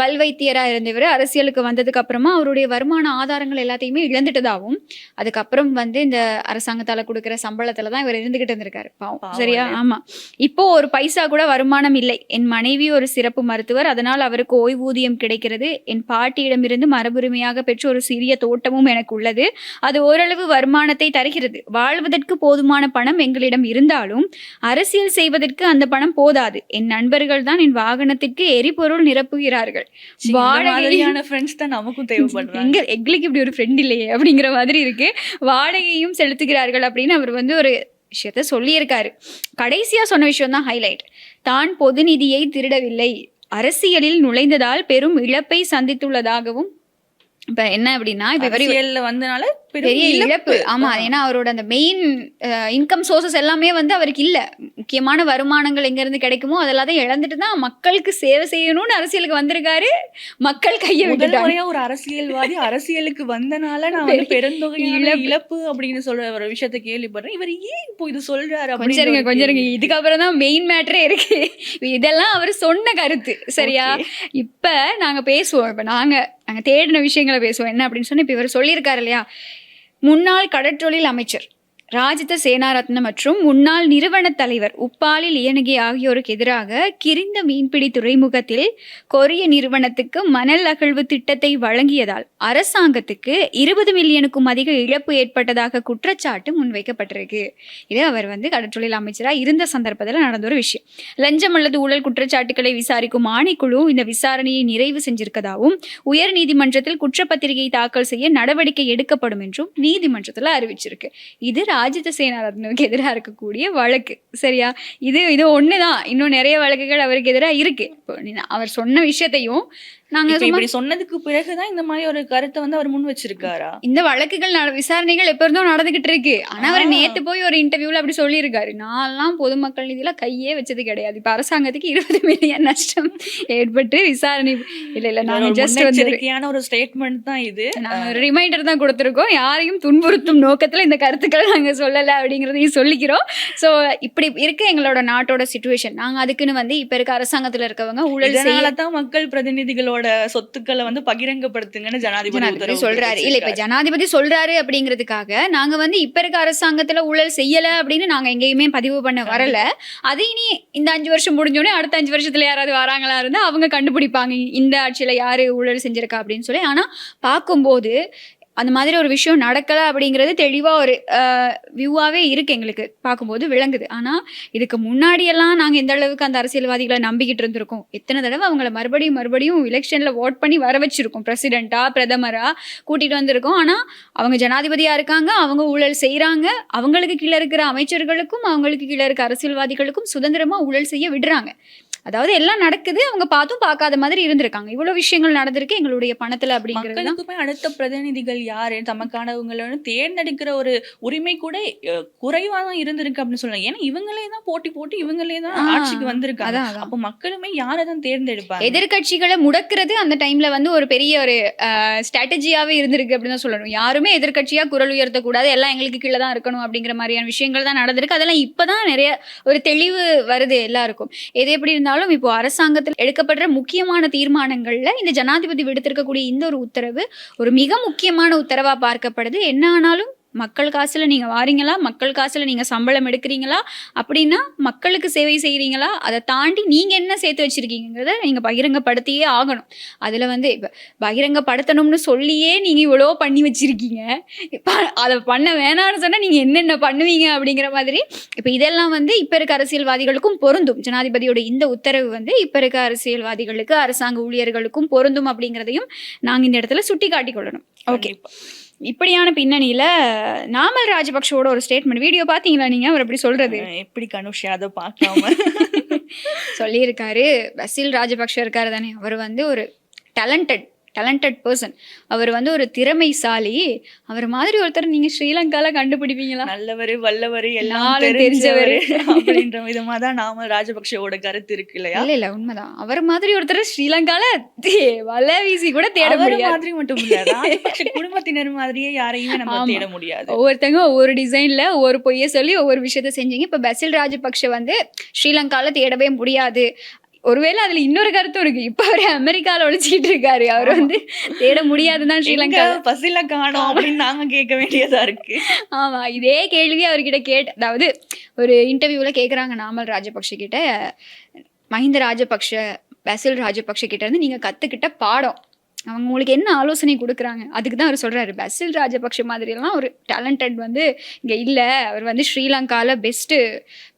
[SPEAKER 1] பல் வைத்தியரா இருந்தவர் அரசியலுக்கு வந்ததுக்கு அப்புறமா அவருடைய வருமான ஆதாரங்கள் எல்லாத்தையுமே இழந்துட்டதாகவும், அதுக்கப்புறம் வந்து இந்த அரசாங்கத்தால கொடுக்குற சம்பளத்துல தான் இவர் இருந்துகிட்டு இருந்திருக்காரு. பாவம், சரியா? ஆமா. இப்போ ஒரு பைசா கூட வருமானம் இல்லை. என் மனைவி ஒரு சிறப்பு மருத்துவர், அதனால் அவருக்கு ஓய்வூதியம் கிடைக்கிறது. என் பாட்டியிடமிருந்து மரபுரிமையாக பெற்ற ஒரு சிறிய தோட்டமும் எனக்கு உள்ளது. அது ஓரளவு வருமானத்தை தருகிறது. வாழ்வதற்கு போதுமான பணம் எங்களிடம் இருந்தாலும் அரசியல் செய்வதற்கு அந்த பணம் போதாது. என் நண்பர்கள் தான் என் வாகனத்திற்கு எரிபொருள் நிரப்புகிறார்கள்.
[SPEAKER 2] ஃப்ரெண்ட்ஸ் தான் நமக்கும் தேவைப்படுறாங்க.
[SPEAKER 1] எங்களுக்கு இப்படி ஒரு ஃப்ரெண்ட் இல்லையே அப்படிங்கிற மாதிரி இருக்கு. வாடகையும் செலுத்துகிறார்கள் அப்படின்னு அவர் வந்து ஒரு விஷயத்த சொல்லியிருக்காரு. கடைசியா சொன்ன விஷயம் தான் ஹைலைட். தான் பொது நிதியை திருடவில்லை, அரசியலில் நுழைந்ததால் பெரும் இழப்பை சந்தித்துள்ளதாகவும். இப்ப என்ன அப்படின்னா, இப்ப
[SPEAKER 2] அரசியல்ல வந்தனால
[SPEAKER 1] பெரிய இழப்பு. ஆமா, ஏன்னா அவரோட அந்த மெயின் இன்கம் சோர்சஸ் எல்லாமே வந்து அவருக்கு இல்ல. முக்கியமான வருமானங்கள் எங்க இருந்து கிடைக்குமோ அதெல்லாம் இழந்துட்டு தான் மக்களுக்கு சேவை செய்யணும்னு அரசியலுக்கு வந்திருக்காரு. மக்கள் கையை விட்டுட்டாங்க.
[SPEAKER 2] ஒரு அரசியல்வாதி அரசியலுக்கு வந்தனால நான் வந்து பெருந்தொகையான இழப்பு அப்படின்னு சொல்ற ஒரு விஷயத்த கேள்விப்படுறேன். இவர் ஏன் இப்போ இது சொல்றாரு?
[SPEAKER 1] கொஞ்சம் இதுக்கப்புறம் தான் மெயின் மேட்டரே இருக்கு. இதெல்லாம் அவர் சொன்ன கருத்து, சரியா? இப்ப நாங்க பேசுவோம், இப்ப நாங்க தேடின விஷயங்களை பேசுவோம். என்ன அப்படின்னு சொன்னா, இப்ப இவர் சொல்லியிருக்காரு இல்லையா, முன்னாள் கடற்றொழில் அமைச்சர் ராஜித சேனாரத்ன மற்றும் முன்னாள் நிறுவன தலைவர் உப்பாலி லியனகி ஆகியோருக்கு எதிராக கிரிந்த மீன்பிடி துறைமுகத்தில் கொரிய நிறுவனத்துக்கு மணல் அகழ்வு திட்டத்தை வழங்கியதால் அரசாங்கத்துக்கு 20 மில்லியனுக்கும் அதிக இழப்பு ஏற்பட்டதாக குற்றச்சாட்டு முன்வைக்கப்பட்டிருக்கு. இது அவர் வந்து கடற்றொழில் அமைச்சராக இருந்த சந்தர்ப்பத்தில் நடந்த ஒரு விஷயம். லஞ்சம் அல்லது ஊழல் குற்றச்சாட்டுக்களை விசாரிக்கும் ஆணைக்குழு இந்த விசாரணையை நிறைவு செஞ்சிருக்கதாகவும் உயர் நீதிமன்றத்தில் குற்றப்பத்திரிகை தாக்கல் செய்ய நடவடிக்கை எடுக்கப்படும் என்றும் நீதிமன்றத்தில் அறிவிச்சிருக்கு. இது ராஜித சேனாரத்னவுக்கு எதிராக இருக்கக்கூடிய வழக்கு, சரியா? இது ஒண்ணுதான். இன்னும் நிறைய வழக்குகள் அவருக்கு எதிராக இருக்கு. அவர் சொன்ன விஷயத்தையும் நாங்க
[SPEAKER 2] இப்படி சொன்னதுக்கு பிறகுதான் இந்த மாதிரி ஒரு கருத்தை வந்து அவர் முன் வச்சிருக்காரா?
[SPEAKER 1] இந்த வழக்குகள் விசாரணைகள் எப்ப இருந்தும் நடந்துகிட்டு இருக்கு. ஆனா அவர் நேத்து போய் ஒரு இன்டர்வியூல அப்படி சொல்லியிருக்காரு, நான்லாம் பொதுமக்கள் நிதியில கையே வச்சது கிடையாது, இப்ப அரசாங்கத்துக்கு 20 மில்லியன் நஷ்டம் ஏற்பட்டு விசாரணை இல்ல நாங்க ஜஸ்ட்
[SPEAKER 2] ஒரு ஸ்டேட்மெண்ட் தான் இது.
[SPEAKER 1] நாங்க ஒரு ரிமைண்டர் தான் கொடுத்திருக்கோம். யாரையும் துன்புறுத்தும் நோக்கத்துல இந்த கருத்துக்களை நாங்க சொல்லல அப்படிங்கறதையும் சொல்லிக்கிறோம். சோ இப்படி இருக்க எங்களோட நாட்டோட சிச்சுவேஷன். நாங்க அதுக்குன்னு வந்து இப்ப இருக்க அரசாங்கத்துல இருக்கவங்க ஊழல்
[SPEAKER 2] செய்யலாம் மக்கள் பிரதிநிதிகளோட சொத்துக்களை வந்து பகிரங்கப்படுத்துங்கன்னு ஜனாதிபதி
[SPEAKER 1] சொல்றாரு. இல்ல இப்ப ஜனாதிபதி சொல்றாரு அப்படிங்கிறதுக்காக நாங்க வந்து இப்ப இருக்க அரசாங்கத்துல ஊழல் செய்யல அப்படின்னு நாங்க எங்கேயுமே பதிவு பண்ண வரல. அது இனி இந்த 5 வருஷம் முடிஞ்சோடனே அடுத்த 5 வருஷத்துல யாராவது வராங்களா இருந்தா அவங்க கண்டுபிடிப்பாங்க இந்த ஆட்சியில யாரு ஊழல் செஞ்சிருக்கா அப்படின்னு சொல்லி. ஆனா பார்க்கும்போது அந்த மாதிரி ஒரு விஷயம் நடக்கலை அப்படிங்கிறது தெளிவாக ஒரு வியூவாகவே இருக்குது, எங்களுக்கு பார்க்கும்போது விளங்குது. ஆனால் இதுக்கு முன்னாடியெல்லாம் நாங்கள் எந்த அளவுக்கு அந்த அரசியல்வாதிகளை நம்பிக்கிட்டு இருந்திருக்கோம். எத்தனை தடவை அவங்கள மறுபடியும் எலெக்ஷனில் ஓட் பண்ணி வர வச்சுருக்கோம், பிரசிடெண்ட்டாக பிரதமராக கூட்டிகிட்டு வந்திருக்கோம். ஆனால் அவங்க ஜனாதிபதியாக இருக்காங்க, அவங்க ஊழல் செய்கிறாங்க, அவங்களுக்கு கீழே இருக்கிற அமைச்சர்களுக்கும் அவங்களுக்கு கீழே இருக்க அரசியல்வாதிகளுக்கும் சுதந்திரமாக ஊழல் செய்ய விடுறாங்க. அதாவது எல்லாம் நடக்குது, அவங்க பார்த்தும் பார்க்காத மாதிரி இருந்திருக்காங்க. இவ்வளவு விஷயங்கள் நடந்திருக்கு எங்களுடைய பணத்துல அப்படிங்கிறது.
[SPEAKER 2] அடுத்த பிரதிநிதிகள் யாரு தமக்கானவங்களோட தேர்ந்தெடுக்கிற ஒரு உரிமை கூட குறைவா தான் இருந்திருக்கு அப்படின்னு சொல்லலாம். ஏன்னா இவங்களே தான் போட்டி இவங்களே தான் ஆட்சிக்கு வந்திருக்காங்க. அப்போ மக்களுமே யாரதான் தேர்ந்தெடுப்பாங்க?
[SPEAKER 1] எதிர்கட்சிகளை முடக்கிறது அந்த டைம்ல வந்து ஒரு பெரிய ஒரு ஸ்ட்ராட்டஜியாவே இருந்திருக்கு அப்படின்னு தான் சொல்லணும். யாருமே எதிர்கட்சியா குரல் உயர்த்தக்கூடாது, எல்லாம் எங்களுக்கு கீழே தான் இருக்கணும் அப்படிங்கிற மாதிரியான விஷயங்கள் தான் நடந்திருக்கு. அதெல்லாம் இப்பதான் நிறைய ஒரு தெளிவு வருது எல்லாருக்கும். எது எப்படி இருந்தாலும் இப்போ அரசாங்கத்தில் எடுக்கப்படுற முக்கியமான தீர்மானங்கள்ல இந்த ஜனாதிபதி விடுத்திருக்கக்கூடிய இந்த ஒரு உத்தரவு ஒரு மிக முக்கியமான உத்தரவா பார்க்கப்படுது. என்ன ஆனாலும் மக்கள் காசுல நீங்க வாரீங்களா, மக்கள் காசுல நீங்க சம்பளம் எடுக்கிறீங்களா, அப்படின்னா மக்களுக்கு சேவை செய்யறீங்களா, அதை தாண்டி நீங்க என்ன சேர்த்து வச்சிருக்கீங்கிறத நீங்க பகிரங்கப்படுத்தியே ஆகணும். அதுல வந்து இப்ப பகிரங்கப்படுத்தணும்னு சொல்லியே நீங்க இவ்வளோ பண்ணி வச்சிருக்கீங்க, அதை பண்ண வேணாம்னு சொன்னா நீங்க என்னென்ன பண்ணுவீங்க அப்படிங்கிற மாதிரி. இப்ப இதெல்லாம் வந்து இப்ப இருக்க அரசியல்வாதிகளுக்கும் பொருந்தும். ஜனாதிபதியோட இந்த உத்தரவு வந்து இப்ப இருக்க அரசியல்வாதிகளுக்கு அரசாங்க ஊழியர்களுக்கும் பொருந்தும் அப்படிங்கிறதையும் நாங்க இந்த இடத்துல சுட்டி காட்டிக் கொள்ளணும். ஓகே, இப்படியான பின்னணியில நாமல் ராஜபக்ஷோட ஒரு ஸ்டேட்மெண்ட் வீடியோ பாத்தீங்களா நீங்க? அவர் அப்படி சொல்றது
[SPEAKER 2] எப்படி கனுஷா அதை பார்க்காம
[SPEAKER 1] சொல்லியிருக்காரு. பசில் ராஜபக்ஷ இருக்காரு தானே, அவர் வந்து ஒரு டேலண்டட் டேலண்டட் பர்சன். அவர் வந்து ஒரு திறமைசாலி. அவர் மாதிரி ஒருத்தர் நீங்க ஸ்ரீலங்கால கண்டுபிடிப்பீங்களா?
[SPEAKER 2] நல்லவரு வல்லவரு எல்லாம்
[SPEAKER 1] நாலும்
[SPEAKER 2] தெரிஞ்சவரு
[SPEAKER 1] தெரிஞ்சவரு.
[SPEAKER 2] அப்படின்ற விதமா தான் நாமல் ராஜபக்ஷவோட கருத்து இருக்கு இல்லையா?
[SPEAKER 1] இல்ல உண்மைதான். அவர் மாதிரி ஒருத்தர் ஸ்ரீலங்கால வலை வீசி கூட தேட
[SPEAKER 2] அவர
[SPEAKER 1] முடியாது.
[SPEAKER 2] மாதிரி மட்டும் இல்ல, ராஜபக்ஷ குடும்பத்தினர் மாதிரியே யாரையுமே நம்ம
[SPEAKER 1] ஆமா.
[SPEAKER 2] தேட முடியாது.
[SPEAKER 1] ஒவ்வொருத்தங்க ஒவ்வொரு டிசைன்ல ஒவ்வொரு பொய்ய சொல்லி ஒவ்வொரு விஷயத்த செஞ்சீங்க. இப்ப பசில் ராஜபக்ஷ வந்து ஸ்ரீலங்கால தேடவே முடியாது. ஒருவேளை அதுல இன்னொரு கருத்தும் இருக்கு. இப்ப அவரு அமெரிக்கால ஒளிச்சிட்டு இருக்காரு. அவர் வந்து தேட முடியாதுதான்
[SPEAKER 2] எங்க
[SPEAKER 1] ஸ்ரீலங்கால.
[SPEAKER 2] பசில காணோம் அப்படின்னு நாங்க கேட்க வேண்டியதா இருக்கு.
[SPEAKER 1] ஆமா, இதே கேள்வி அவர்கிட்ட அதாவது ஒரு இன்டர்வியூல கேக்குறாங்க நாமல் ராஜபக்ஷ கிட்ட, மஹிந்த ராஜபக்ஷ பசில் ராஜபக்ஷ கிட்ட இருந்து நீங்க கத்துக்கிட்ட பாடம், அவங்க உங்களுக்கு என்ன ஆலோசனை கொடுக்குறாங்க? அதுக்கு தான் அவர் சொல்றாரு, பசில் ராஜபக்ஷ மாதிரி எல்லாம் ஒரு டேலண்டட் வந்து இங்க இல்ல, அவர் வந்து ஸ்ரீலங்கால பெஸ்ட்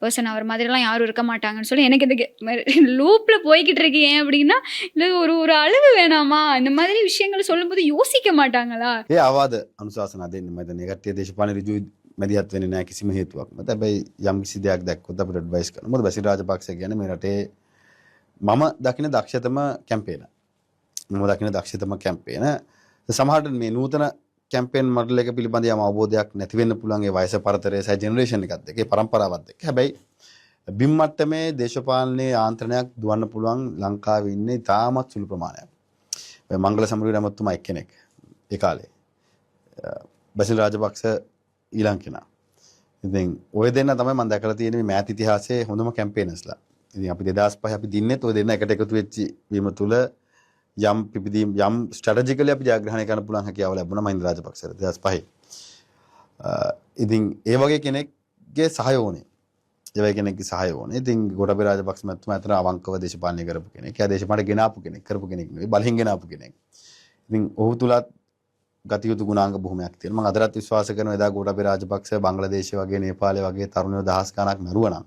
[SPEAKER 1] பர்சன், அவர் மாதிரி எல்லாம் யாரும் இருக்க மாட்டாங்கன்னு சொல்லி எனக்கு இந்த லூப்ல போய்கிட்டு இருக்கு. ஏன் அப்படின்னா இல்ல ஒரு அளவு வேணாமா? இந்த மாதிரி விஷயங்கள் சொல்லும்போது யோசிக்க மாட்டாங்களா?
[SPEAKER 5] ඒ අවාද අනුශාසනා දෙන්න මම දැන් ඒ කට්ටිය දේශපාලන ඍජු මැදිහත් වෙන්නේ නැහැ කිසිම හේතුවක් මත. හැබැයි යම් කිසි දෙයක් දැක්කොත් අපිට ඇඩ්වයිස් කරනවා. මොකද බසිල් රාජපක්ෂ කියන්නේ මේ රටේ මම දකින දක්ෂතම කැම්පේනර්. මම දකින දක්ෂතම කැම්පේන. සමහරට මේ නූතන කැම්පේන් මොඩල් එක පිළිබඳ යම් අවබෝධයක් නැති වෙන්න පුළුවන් ඒ වයස පරතරය සහ ජෙනරේෂන් එකත් එක්ක ඒ පරම්පරාවත් එක්ක. හැබැයි බිම් මට්ටමේ දේශපාලනයේ ආන්ත්‍රණයක් දුවන්න පුළුවන් ලංකාවේ ඉන්නේ තාමත් සුළු ප්‍රමාණයක්. ඔය මංගල සමරවීර ඇමතුමා එක්කෙනෙක් ඒ කාලේ. බසිල් රාජපක්ෂ ඊළඟ කෙනා. ඉතින් ඔය දෙන්න තමයි මම දැකලා තියෙන්නේ මේ මෑත ඉතිහාසයේ හොඳම කැම්පේනර්ස්ලා. ඉතින් අපි 2005 අපි දින්නෙත් ඔය දෙන්න එකට එකතු වෙච්ච වීම තුල යම් පිපිදීම් යම් ස්ට්‍රැටජිකලි අපි ජයග්‍රහණය කරන්න පුළුවන් හැකියාව ලැබුණා මහින්ද රාජපක්ෂට 2005. ඉතින් ඒ වගේ කෙනෙක්ගේ සහයෝගය ඒ වගේ කෙනෙක්ගේ සහයෝගය. ඉතින් ගෝඨාභය රාජපක්ෂ මහත්මයා අතර අවංකව දේශපාලනය කරපු කෙනෙක්. එයා දේශපාලනය ගෙනාපු කෙනෙක්, කරපු කෙනෙක් නෙවෙයි, බලහින් ගෙනාපු කෙනෙක්. ඉතින් ඔහු තුලත් ගතියුතු ගුණාංග බොහොමයක් තියෙනවා. මම අදටත් විශ්වාස කරනවා එදා ගෝඨාභය රාජපක්ෂ බංග්ලාදේශය වගේ නේපාලය වගේ තරුණයෝ දහස් ගණනක් මරුවා නම්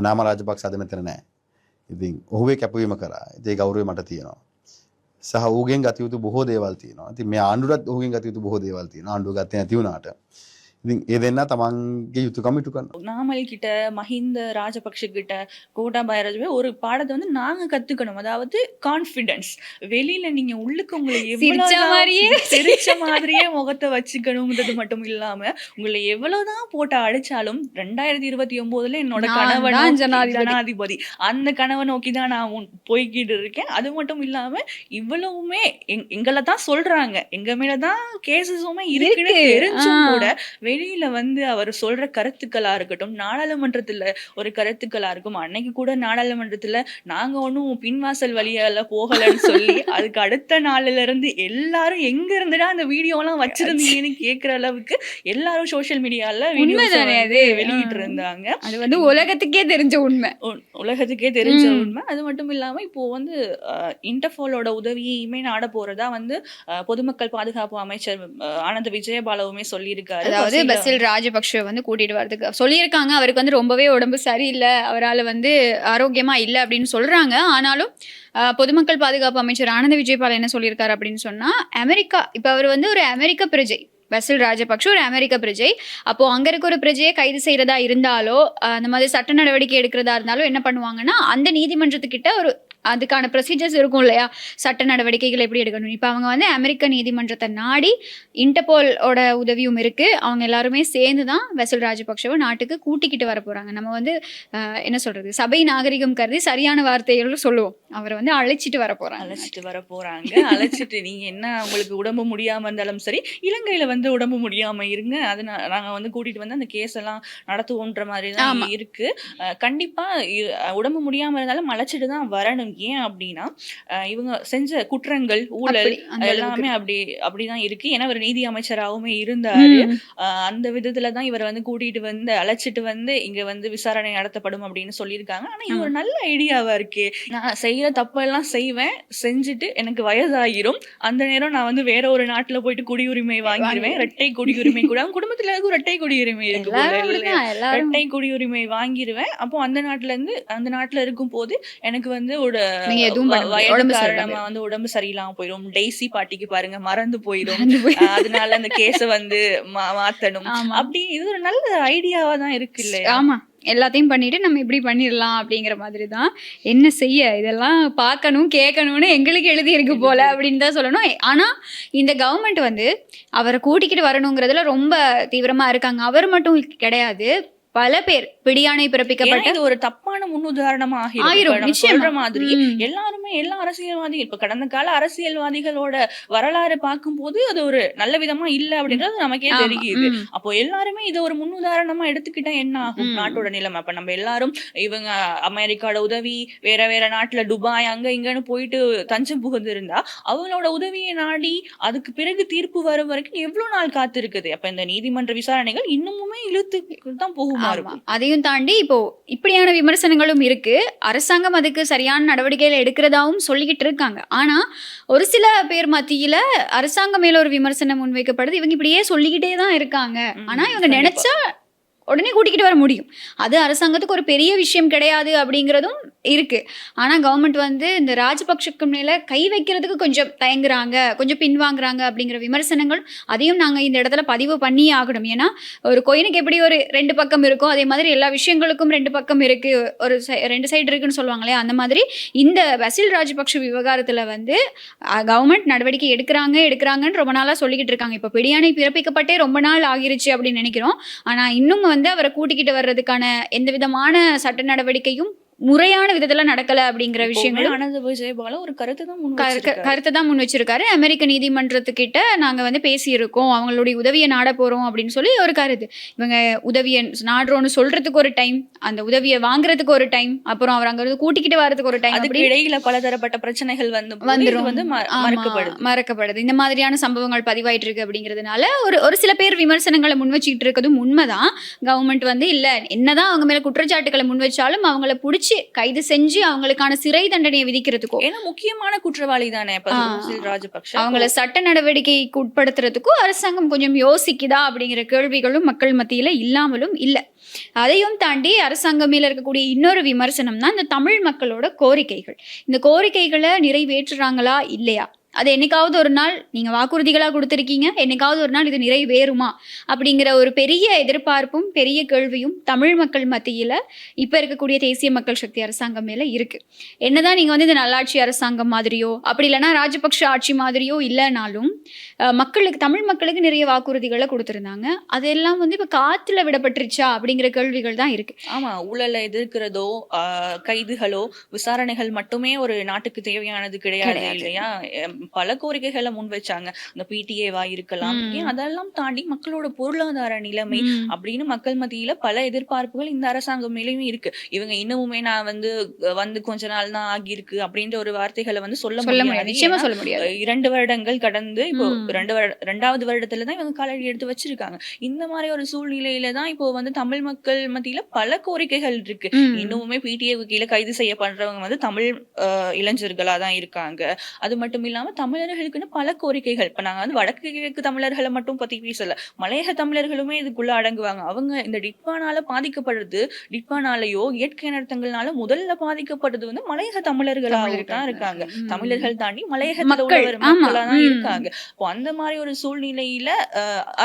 [SPEAKER 5] නාම රාජපක්ෂ අද මෙතන නැහැ. ඉතින් ඔහුගේ කැපවීම කරා. ඒ ගෞරවය මට තියෙනවා. සහ ඔහුගෙන් ගතියුතු බොහෝ දේවල් තියෙනවා. ඉතින් මේ ආණ්ඩුවටත් ඔහුගෙන් ගතියුතු බොහෝ දේවල් තියෙනවා. ආණ්ඩුව ගත්තේ නැති වුණාට. ඉතින් ඒ දෙන්න තමන්ගේ යුතුයකම ඉටු කරනවා.
[SPEAKER 2] நாமல் கிட்ட மஹிந்த ராஜபக்ஷ கிட்ட கோட்டாபாய ராஜபக்ஷ ஒரு பாடத்தை வந்து நாங்க கத்துக்கணும். அதாவது கான்ஃபிடன்ஸ். வெளியில நீங்க உள்ளுக்கு உங்களை சிரிச்ச மாதிரியே முகத்தை வச்சுக்கணுங்கிறது மட்டும் இல்லாம உங்களை எவ்வளவுதான் போட்டு அடிச்சாலும் 2029 என்னோட கணவன் ஜனாதிபதி அந்த கனவை நோக்கி தான் நான் போய்கிட்டு இருக்கேன். அது மட்டும் இல்லாம இவ்வளவுமே எங்களை தான் சொல்றாங்க, எங்க மேலதான் கேசஸுமே இருக்குன்னு தெரிஞ்சும் கூட வெளியில வந்து அவர் சொல்ற கருத்துக்களா இருக்கட்டும், நாடாளுமன்றத்துல ஒரு கருத்துக்களா இருக்கும். அன்னைக்கு கூட நாடாளுமன்றத்துல நாங்க ஒன்னும் பின்வாசல் வழியால போகலன்னு சொல்லி அதுக்கு அடுத்த நாள்ல இருந்து எல்லாரும் எங்க இருந்துடா அந்த வீடியோ எல்லாம் வச்சிருந்தீங்கன்னு கேக்குற அளவுக்கு எல்லாரும் சோசியல் மீடியால வெளியிட்டு இருந்தாங்க. அது வந்து
[SPEAKER 1] உலகத்துக்கே தெரிஞ்ச உண்மை.
[SPEAKER 2] உலகத்துக்கே தெரிஞ்ச உண்மை. அது மட்டும் இல்லாம இப்போ வந்து இன்டர்போலோட உதவியுமே நாட போறதா வந்து பொதுமக்கள் பாதுகாப்பு அமைச்சர் ஆனந்த் விஜயபாலவுமே சொல்லியிருக்காரு.
[SPEAKER 1] அதாவது பசில் ராஜபக்ஷ வந்து கூட்டிட்டு வரதுக்கு சொல்லியிருக்காங்க. அவருக்கு வந்து ரொம்பவே உடம்பு சரியில்லை, அவரால் வந்து ஆரோக்கியமா இல்லை அப்படின்னு சொல்றாங்க. ஆனாலும் பொதுமக்கள் பாதுகாப்பு அமைச்சர் ஆனந்த் விஜயபால் என்ன சொல்லியிருக்காரு அப்படின்னு சொன்னா, அமெரிக்கா இப்ப அவர் வந்து ஒரு அமெரிக்க பிரஜை, பசில் ராஜபக்ஷ ஒரு அமெரிக்க பிரஜை. அப்போ அங்க இருக்க ஒரு பிரஜையை கைது செய்யறதா இருந்தாலோ அந்த மாதிரி சட்ட நடவடிக்கை எடுக்கிறதா இருந்தாலும் என்ன பண்ணுவாங்கன்னா அந்த நீதிமன்றத்துக்கிட்ட ஒரு அதுக்கான ப்ரொசீஜர்ஸ் இருக்கும் இல்லையா, சட்ட நடவடிக்கைகள் எப்படி எடுக்கணும். இப்போ அவங்க வந்து அமெரிக்க நீதிமன்றத்தை நாடி இன்டர்போலோட உதவியும் இருக்கு. அவங்க எல்லாருமே சேர்ந்து தான் பசில் ராஜபக்ஷவை நாட்டுக்கு கூட்டிக்கிட்டு வர போறாங்க. நம்ம வந்து என்ன சொல்றது, சபை நாகரிகம் கருதி சரியான வார்த்தைகளும் சொல்லுவோம். அவரை வந்து அழைச்சிட்டு வர
[SPEAKER 2] போறாங்க. அழைச்சிட்டு நீங்க என்ன உங்களுக்கு உடம்பு முடியாம இருந்தாலும் சரி, இலங்கையில வந்து உடம்பு முடியாம இருங்க, அது நாங்க வந்து கூட்டிட்டு வந்து அந்த கேஸ் எல்லாம் நடத்துவோன்ற மாதிரி தான் இருக்கு. கண்டிப்பா உடம்பு முடியாம இருந்தாலும் அழைச்சிட்டு தான் வரணும். ஏன் அப்படின்னா இவங்க செஞ்ச குற்றங்கள், ஊழல் எல்லாமே அப்படிதான் இருக்கு. ஏன்னா இவர் நீதி அமைச்சராகவுமே இருந்தாரு. அந்த விதத்துல தான் இவரை வந்து கூட்டிட்டு வந்து அழைச்சிட்டு வந்து இங்க வந்து விசாரணை நடத்தப்படும் அப்படின்னு சொல்லியிருக்காங்க. ஆனா இது ஒரு நல்ல ஐடியாவா இருக்கு. நான் செய்யற தப்பெல்லாம் செய்வேன், செஞ்சுட்டு எனக்கு வயதாகிரும், அந்த நேரம் நான் வந்து வேற ஒரு நாட்டுல போயிட்டு குடியுரிமை வாங்கிடுவேன். இரட்டை குடியுரிமை கூட குடும்பத்துல இரட்டை குடியுரிமை இருக்கு, இரட்டை குடியுரிமை வாங்கிடுவேன். அப்போ அந்த நாட்டுல இருக்கும் போது எனக்கு வந்து ஒரு காரணமா வந்து உடம்பு சரியில்லாம போயிடும். டெய்ஸி பாட்டிக்கு பாருங்க மறந்து போயிடும், அதனால அந்த கேஸ வந்து மாத்தணும். அப்படி இது ஒரு நல்ல ஐடியாவா தான் இருக்கு இல்லையா?
[SPEAKER 1] ஆமா, எல்லாத்தையும் பண்ணிட்டு நம்ம இப்படி பண்ணிடலாம் அப்படிங்கிற மாதிரி தான். என்ன செய்ய, இதெல்லாம் பார்க்கணும் கேட்கணும்னு எங்களுக்கு எழுதி இருக்கு போல அப்படின்னு தான் சொல்லணும். ஆனா இந்த கவர்மெண்ட் வந்து அவரை கூட்டிக்கிட்டு வரணுங்கிறதுல ரொம்ப தீவிரமா இருக்காங்க. அவர் மட்டும் கிடையாது, பல பேர் பிடியாணை பிறப்பிக்கப்பட்ட
[SPEAKER 2] இது ஒரு தப்பான முன்னுதாரணமா
[SPEAKER 1] ஆயிரும்.
[SPEAKER 2] சொல்ற மாதிரி எல்லாருமே எல்லா அரசியல்வாதி இப்ப கடந்த கால அரசியல்வாதிகளோட வரலாறு பார்க்கும்போது அது ஒரு நல்ல விதமா இல்ல அப்படின்றது நமக்கே தெரியுது. அப்போ எல்லாருமே இதை ஒரு முன்னுதாரணமா எடுத்துக்கிட்டா என்ன ஆகும் நாட்டோட நிலைமை? அப்ப நம்ம எல்லாரும் இவங்க அமெரிக்காவோட உதவி, வேற வேற நாட்டுல துபாய் அங்க இங்கன்னு போயிட்டு தஞ்சம் புகுந்து இருந்தா அவங்களோட உதவியை நாடி அதுக்கு பிறகு தீர்ப்பு வரும் வரைக்கும் எவ்வளவு நாள் காத்து இருக்குது? அப்ப இந்த நீதிமன்ற விசாரணைகள் இன்னமுமே இழுத்து தான் போகும்.
[SPEAKER 1] அதையும் தாண்டி இப்போ இப்படியான விமர்சனங்களும் இருக்கு. அரசாங்கம் அதுக்கு சரியான நடவடிக்கைகள் எடுக்கிறதாவும் சொல்லிக்கிட்டு இருக்காங்க. ஆனா ஒரு சில பேர் மத்தியில அரசாங்கம் மேல ஒரு விமர்சனம் முன்வைக்கப்படுது. இவங்க இப்படியே சொல்லிக்கிட்டே தான் இருக்காங்க. ஆனா இவங்க நினைச்சா உடனே கூட்டிக்கிட்டு வர முடியும். அது அரசாங்கத்துக்கு ஒரு பெரிய விஷயம் கிடையாது அப்படிங்கிறதும் இருக்கு. ஆனா கவர்மெண்ட் வந்து இந்த ராஜபக்ஷக்கு மேல கை வைக்கிறதுக்கு கொஞ்சம் தயங்குறாங்க, கொஞ்சம் பின்வாங்குறாங்க அப்படிங்கிற விமர்சனங்கள், அதையும் நாங்க இந்த இடத்துல பதிவு பண்ணியே ஆகணும். ஏன்னா ஒரு கோயினுக்கு எப்படி ஒரு 2 பக்கம் இருக்கும், அதே மாதிரி எல்லா விஷயங்களுக்கும் 2 பக்கம் இருக்கு, ஒரு 2 சைடு இருக்குன்னு சொல்லுவாங்களே, அந்த மாதிரி இந்த பசில் ராஜபக்ஷ விவகாரத்துல வந்து கவர்மெண்ட் நடவடிக்கை எடுக்கிறாங்கன்னு ரொம்ப நாளா சொல்லிக்கிட்டு இருக்காங்க. இப்ப பிடியாணை பிறப்பிக்கப்பட்டே ரொம்ப நாள் ஆகிருச்சு அப்படின்னு நினைக்கிறோம். ஆனா இன்னும் வந்து அவரை கூட்டிக்கிட்டு வர்றதுக்கான எந்த விதமான சட்ட நடவடிக்கையும் முறையான விதத்துல நடக்கல அப்படிங்கிற விஷயங்களும்
[SPEAKER 2] ஆனந்த் விஜயபால ஒரு கருத்தை
[SPEAKER 1] தான் முன் வச்சிருக்காரு. அமெரிக்க நீதிமன்றத்துக்கிட்ட நாங்க வந்து பேசியிருக்கோம், அவங்களுடைய உதவியை நாட போறோம் அப்படின்னு சொல்லி ஒரு கருத்து. இவங்க உதவியை நாடுறோம்னு சொல்றதுக்கு ஒரு டைம், அந்த உதவியை வாங்குறதுக்கு ஒரு டைம், அப்புறம் அவர் அங்க கூட்டிக்கிட்டு வரதுக்கு ஒரு டைம்,
[SPEAKER 2] அதுக்கு இடையில பலதரப்பட்ட பிரச்சனைகள் வந்து
[SPEAKER 1] மறக்கப்படுது. இந்த மாதிரியான சம்பவங்கள் பதிவாயிட்டு இருக்கு. அப்படிங்கிறதுனால ஒரு சில பேர் விமர்சனங்களை முன் வச்சுக்கிட்டு இருக்கிறதும் உண்மைதான். கவர்மெண்ட் வந்து இல்ல என்னதான் அவங்க மேல குற்றச்சாட்டுகளை முன் வச்சாலும் அவங்களை பிடிச்சி கைது செஞ்சு அவங்களுக்கான சிறை தண்டனையை விதிக்கிறதுக்கோ,
[SPEAKER 2] ஏன்னா முக்கியமான குற்றவாளி தானே ராஜபக்ஷ,
[SPEAKER 1] அவங்கள சட்ட நடவடிக்கைக்கு உட்படுத்துறதுக்கும் அரசாங்கம் கொஞ்சம் யோசிக்குதா அப்படிங்கிற கேள்விகளும் மக்கள் மத்தியில இல்லாமலும் இல்ல. அதையும் தாண்டி அரசாங்கம் மேல இருக்கக்கூடிய இன்னொரு விமர்சனம்னா இந்த தமிழ் மக்களோட கோரிக்கைகள். இந்த கோரிக்கைகளை நிறைவேற்றுறாங்களா இல்லையா, அது என்னைக்காவது ஒரு நாள் நீங்க வாக்குறுதிகளா கொடுத்துருக்கீங்க, என்னைக்காவது ஒரு நாள் இது நிறைவேறுமா அப்படிங்கிற ஒரு பெரிய எதிர்பார்ப்பும் பெரிய கேள்வியும் தமிழ் மக்கள் மத்தியில இப்ப இருக்கக்கூடிய தேசிய மக்கள் சக்தி அரசாங்கம் மேல இருக்கு. என்னதான் நீங்க வந்து இந்த நல்லாட்சி அரசாங்கம் மாதிரியோ அப்படி இல்லைன்னா ராஜபக்ஷ ஆட்சி மாதிரியோ இல்லைனாலும் மக்களுக்கு, தமிழ் மக்களுக்கு நிறைய வாக்குறுதிகளை கொடுத்திருந்தாங்க. அதெல்லாம் வந்து இப்ப காத்துல விடப்பட்டுருச்சா அப்படிங்கிற கேள்விகள் தான் இருக்கு.
[SPEAKER 2] ஆமா, ஊழலை எதிர்க்கிறதோ கைதுகளோ விசாரணைகள் மட்டுமே ஒரு நாட்டுக்கு தேவையானது கிடையாது இல்லையா? பல கோரிக்கைகளை முன் வச்சாங்க. இந்த பிடிஏவா இருக்கலாம், அதெல்லாம் தாண்டி மக்களோட பொருளாதார நிலைமை அப்படின்னு மக்கள் மத்தியில பல எதிர்பார்ப்புகள் இந்த அரசாங்கம் மேலேயும் இருக்கு. இவங்க இன்னமுமே நான் வந்து கொஞ்ச நாள் தான் ஆகியிருக்கு அப்படின்ற ஒரு வார்த்தைகளை வந்து சொல்ல முடியாது. 2 வருடங்கள் கடந்து இப்போ 2வது வருடத்துலதான் இவங்க காலடி எடுத்து வச்சிருக்காங்க. இந்த மாதிரி ஒரு சூழ்நிலையில தான் இப்போ வந்து தமிழ் மக்கள் மத்தியில பல கோரிக்கைகள் இருக்கு. இன்னமுமே பிடிஏவுக்கு கீழே கைது செய்யப்படுறவங்க வந்து தமிழ் இளைஞர்களா தான் இருக்காங்க. அது மட்டும் இல்லாம தமிழர்களுக்குன்னு பல கோரிக்கைகள். இப்ப நாங்க வந்து வடக்கு கிழக்கு தமிழர்களை மட்டும் பத்தி பேசல, மலையக தமிழர்களுமே இதுக்குள்ள அடங்குவாங்க. அவங்க இந்த டிட்பானால பாதிக்கப்படுறது, டிட்பானாலேயோ இயற்கை அனர்த்தங்கள்னால முதல்ல பாதிக்கப்படுறது வந்து மலையக தமிழர்களாக தான் இருக்காங்க. தமிழர்கள் தாண்டி மலையகத்துல உள்ளவர் மக்களா தான் இருக்காங்க. இப்போ அந்த மாதிரி ஒரு சூழ்நிலையில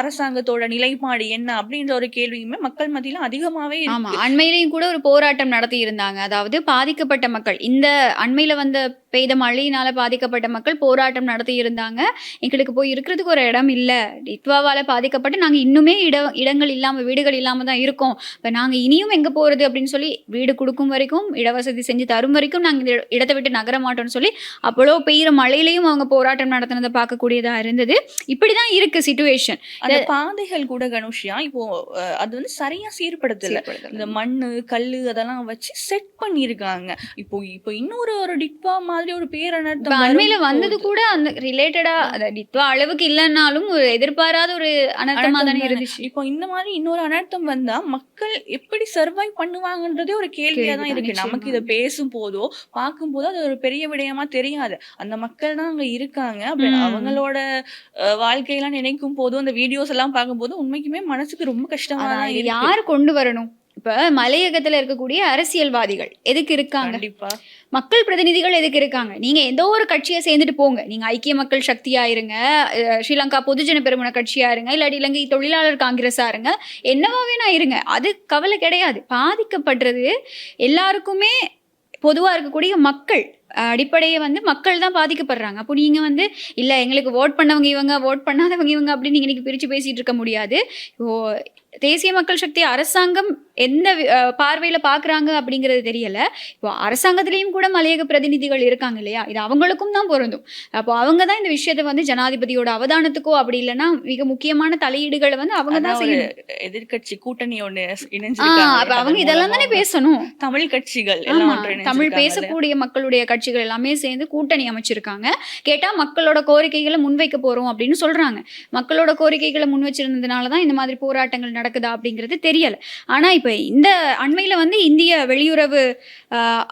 [SPEAKER 2] அரசாங்கத்தோட நிலைப்பாடு என்ன அப்படின்ற ஒரு கேள்வியுமே மக்கள் மத்தியில அதிகமாவே இருக்கு.
[SPEAKER 1] அண்மையிலையும் கூட ஒரு போராட்டம் நடத்தி இருந்தாங்க. அதாவது பாதிக்கப்பட்ட மக்கள், இந்த அண்மையில வந்த பெய்த மழையினால பாதிக்கப்பட்ட மக்கள் போராட்டம் நடத்தி இருந்தாங்க. எங்களுக்கு போய் இருக்கிறதுக்கு ஒரு இடம் இல்ல, டிட்வாவால பாதிக்கப்பட்டு நாங்க இன்னுமே இடங்கள் இல்லாம, வீடுகள் இல்லாம தான் இருக்கோம். இப்ப நாங்க இனியும் எங்க போறது அப்படின்னு சொல்லி, வீடு கொடுக்கும் வரைக்கும், இடவசதி செஞ்சு தரும் வரைக்கும் நாங்க இந்த இடத்தை விட்டு நகர மாட்டோம்னு சொல்லி அவ்வளோ பெய்யுற மழையிலையும் அவங்க போராட்டம் நடத்தினதை பார்க்கக்கூடியதா இருந்தது. இப்படிதான் இருக்கு சிச்சுவேஷன்.
[SPEAKER 2] அந்த பாதைகள் கூட கணேஷியா இப்போ அது வந்து சரியா சீர்படுத்தல. இந்த மண்ணு கல்லு அதெல்லாம் வச்சு செட் பண்ணிருக்காங்க. இப்போ இன்னொரு டிட்வா மாதிரி ஒரு பேரணர்த்தம்
[SPEAKER 1] அண்மையில வந்தது கூட அந்த ரிலேட்டடா டிட்வா அளவுக்கு இல்லைன்னாலும் ஒரு எதிர்பாராத ஒரு அனர்த்தமா தானே இருந்துச்சு.
[SPEAKER 2] இப்போ இந்த மாதிரி இன்னொரு அனர்த்தம் வந்தா மக்கள் எப்படி சர்வைவ் பண்ணுவாங்கன்றதே ஒரு கேள்வியா தான் இருக்கு. நமக்கு இதை பேசும் போதோ பார்க்கும் போதோ அது ஒரு பெரிய விடயமா தெரியாது. அந்த மக்கள் தான் அங்க இருக்காங்க. அவங்களோட வாழ்க்கையெல்லாம் நினைக்கும் போதும், அந்த வீடியோஸ் எல்லாம் பார்க்கும் போதும் உண்மைக்குமே மனசுக்கு ரொம்ப கஷ்டமா தான்.
[SPEAKER 1] யாரு கொண்டு வரணும் இப்ப மலையகத்துல இருக்கக்கூடிய அரசியல்வாதிகள் எதுக்கு இருக்காங்க?
[SPEAKER 2] கண்டிப்பா
[SPEAKER 1] மக்கள் பிரதிநிதிகள் எதுக்கு இருக்காங்க? நீங்க ஏதோ ஒரு கட்சியை சேர்ந்துட்டு போங்க. நீங்க ஐக்கிய மக்கள் சக்தியா இருங்க, ஸ்ரீலங்கா பொதுஜன பெரமுன கட்சியா இருங்க, இல்லாட்டி இலங்கை தொழிலாளர் காங்கிரஸா இருங்க, என்னவா வேணா இருங்க, அது கவலை கிடையாது. பாதிக்கப்படுறது எல்லாருக்குமே பொதுவா இருக்கக்கூடிய மக்கள். அடிப்படையை வந்து மக்கள் தான் பாதிக்கப்படுறாங்க. அப்போ நீங்க வந்து இல்ல எங்களுக்கு ஓட் பண்ணவங்க இவங்க, ஓட் பண்ணாதவங்க இவங்க அப்படின்னு நீங்க இன்னைக்கு பிரிச்சு பேசிட்டு இருக்க முடியாது. இப்போ தேசிய மக்கள் சக்தி அரசாங்கம் எந்த பார்வையில பாக்குறாங்க அப்படிங்கிறது தெரியல. இப்போ அரசாங்கத்திலையும் கூட மலையக பிரதிநிதிகள் இருக்காங்க இல்லையா, இது அவங்களுக்கும் தான் பொருந்தும். அப்போ அவங்க தான் இந்த விஷயத்தை வந்து ஜனாதிபதியோட அவதானத்துக்கோ அப்படி இல்லைன்னா மிக முக்கியமான தலையீடுகளை வந்து அவங்க தான் செய்யணும்.
[SPEAKER 2] எதிர்கட்சி கூட்டணி ஒண்ணு
[SPEAKER 1] அப்ப
[SPEAKER 2] இணைஞ்சிருக்காங்க.
[SPEAKER 1] அவங்க இதெல்லாம் தானே பேசணும்.
[SPEAKER 2] தமிழ் கட்சிகள்
[SPEAKER 1] ஆமா,
[SPEAKER 2] எல்லாம் ஒன்று
[SPEAKER 1] தமிழ்
[SPEAKER 2] இணைஞ்சிருக்காங்கல்ல.
[SPEAKER 1] பேசக்கூடிய மக்களுடைய கட்சிகள் எல்லாமே சேர்ந்து கூட்டணி அமைச்சிருக்காங்க. கேட்டா மக்களோட கோரிக்கைகளை முன்வைக்க போறோம் அப்படின்னு சொல்றாங்க. மக்களோட கோரிக்கைகளை முன் வச்சிருந்ததுனாலதான் இந்த மாதிரி போராட்டங்கள் நடக்குதா அப்படிங்கிறது தெரியல. ஆனா இப்ப இந்த அண்மையில வந்து இந்திய வெளியுறவு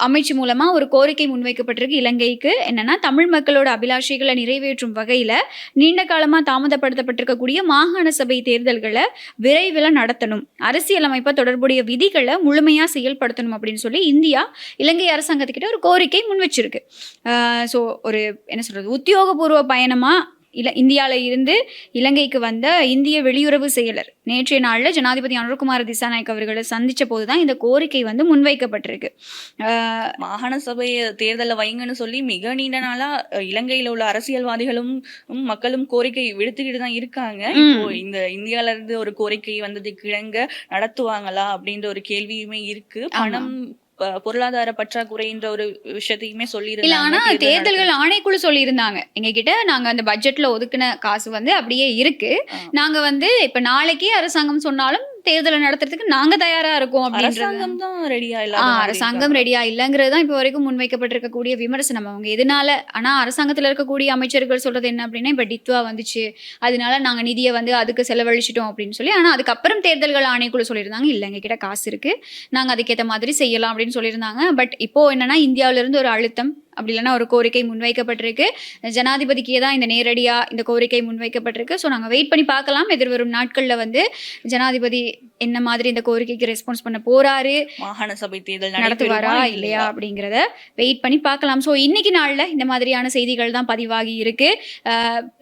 [SPEAKER 1] அமைச்சு மூலமா ஒரு கோரிக்கை முன்வைக்கப்பட்டிருக்கு இலங்கைக்கு. என்னன்னா, தமிழ் மக்களோட அபிலாஷைகளை நிறைவேற்றும் வகையில நீண்ட காலமா தாமதப்படுத்தப்பட்டிருக்கக்கூடிய மாகாண சபை தேர்தல்களை விரைவில் நடத்தணும், அரசியலமைப்பை தொடர்புடைய விதிகளை முழுமையா செயல்படுத்தணும் அப்படின்னு சொல்லி இந்தியா இலங்கை அரசாங்கத்துக்கிட்ட ஒரு கோரிக்கை முன் வச்சிருக்கு. ஸோ ஒரு என்ன சொல்றது, உத்தியோகபூர்வ பயணமா இந்தியால இருந்து இலங்கைக்கு வந்த இந்திய வெளியுறவு செயலர் நேற்றைய நாளில் ஜனாதிபதி அனுரகுமார திசாநாயக் அவர்களை சந்திச்ச போதுதான் இந்த கோரிக்கை வந்து முன்வைக்கப்பட்டிருக்கு.
[SPEAKER 2] மாகாண சபை தேர்தலை வைங்கன்னு சொல்லி மிக நீண்ட நாளா இலங்கையில உள்ள அரசியல்வாதிகளும் மக்களும் கோரிக்கை விடுத்துக்கிட்டு தான் இருக்காங்க. இப்போ இந்த இந்தியால இருந்து ஒரு கோரிக்கை வந்ததுக்கு இணங்க நடத்துவாங்களா அப்படின்ற ஒரு கேள்வியுமே இருக்கு. பணம் பொருளாதார பற்றாக்குறைன்ற ஒரு விஷயத்தையுமே சொல்லி
[SPEAKER 1] இல்ல. ஆனா தேர்தல்கள் ஆணைக்குழு சொல்லி இருந்தாங்க எங்க கிட்ட, நாங்க அந்த பட்ஜெட்ல ஒதுக்குன காசு வந்து அப்படியே இருக்கு, நாங்க வந்து இப்ப நாளைக்கே அரசாங்கம் சொன்னாலும் தேர்தலை நடத்துறதுக்கு நாங்க தயாரா இருக்கோம்
[SPEAKER 2] அரசாங்கம் தான் ரெடியா இல்ல.
[SPEAKER 1] அரசாங்கம் ரெடியா இல்லங்கிறது தான் இப்ப வரைக்கும் முன்வைக்கப்பட்டிருக்கக்கூடிய விமர்சனம். அவங்க எதனால, ஆனா அரசாங்கத்துல இருக்கக்கூடிய அமைச்சர்கள் சொல்றது என்ன அப்படின்னா, இப்ப டித்வா வந்துச்சு அதனால நாங்க நிதியை வந்து அதுக்கு செலவழிச்சிட்டோம் அப்படின்னு சொல்லி. ஆனா அதுக்கப்புறம் தேர்தல்கள் ஆணைக்குழு சொல்லியிருந்தாங்க இல்ல எங்க கிட்ட காசு இருக்கு, நாங்க அதுக்கேற்ற மாதிரி செய்யலாம் அப்படின்னு சொல்லியிருந்தாங்க. பட் இப்போ என்னன்னா, இந்தியாவில இருந்து ஒரு அழுத்தம் அப்படி இல்லைன்னா ஒரு கோரிக்கை முன்வைக்கப்பட்டிருக்கு. ஜனாதிபதிக்கே தான் இந்த நேரடியா இந்த கோரிக்கை முன்வைக்கப்பட்டிருக்கு. ஸோ நாங்கள் வெயிட் பண்ணி பார்க்கலாம் எதிர்வரும் நாட்களில் வந்து ஜனாதிபதி என்ன மாதிரி இந்த கோரிக்கைக்கு ரெஸ்பான்ஸ் பண்ண போறாரு,
[SPEAKER 2] மாகாண சபை தேர்தல்
[SPEAKER 1] நடத்துவாரா இல்லையா அப்படிங்கிறத வெயிட் பண்ணி பார்க்கலாம். ஸோ இன்னைக்கு நாளில் இந்த மாதிரியான செய்திகள் தான் பதிவாகி இருக்கு.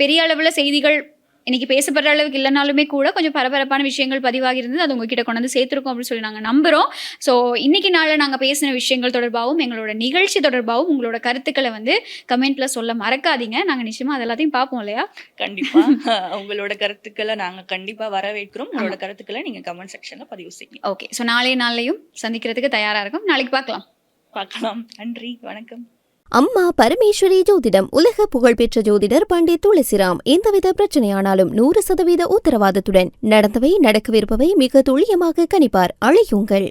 [SPEAKER 1] பெரிய அளவில் செய்திகள் இன்னைக்கு பேசப்படுற அளவுக்கு இல்லைனாலுமே கூட கொஞ்சம் பரபரப்பான விஷயங்கள் பதிவாகி இருந்தது. அது உங்ககிட்ட கொண்டு வந்து சேர்த்துருக்கோம் அப்படின்னு சொல்லி நாங்கள் நம்புறோம். ஸோ இன்னைக்கு நாளில் நாங்கள் பேசின விஷயங்கள் தொடர்பாகவும் எங்களோட நிகழ்ச்சி தொடர்பாகவும் உங்களோட கருத்துக்களை வந்து கமெண்ட்ல சொல்ல மறக்காதீங்க. நாங்கள் நிச்சயமா அது எல்லாத்தையும் பார்ப்போம் இல்லையா?
[SPEAKER 2] கண்டிப்பா உங்களோட கருத்துக்களை நாங்கள் கண்டிப்பா வரவேற்கிறோம். உங்களோட கருத்துக்களை நீங்க கமெண்ட் செக்ஷன்ல பதிவு செய்யுங்க.
[SPEAKER 1] ஓகே. ஸோ நாளைய நாளையும் சந்திக்கிறதுக்கு தயாரா இருக்கும். நாளைக்கு பார்க்கலாம்.
[SPEAKER 2] நன்றி, வணக்கம்.
[SPEAKER 3] அம்மா பரமேஸ்வரி ஜோதிடம் உலக புகழ்பெற்ற ஜோதிடர் பண்டிட் துளசிராம். எந்தவித பிரச்சனையானாலும் 100% உத்தரவாதத்துடன் நடந்தவை நடக்கவிருப்பவை மிக துல்லியமாக கணிப்பார். அழையுங்கள்.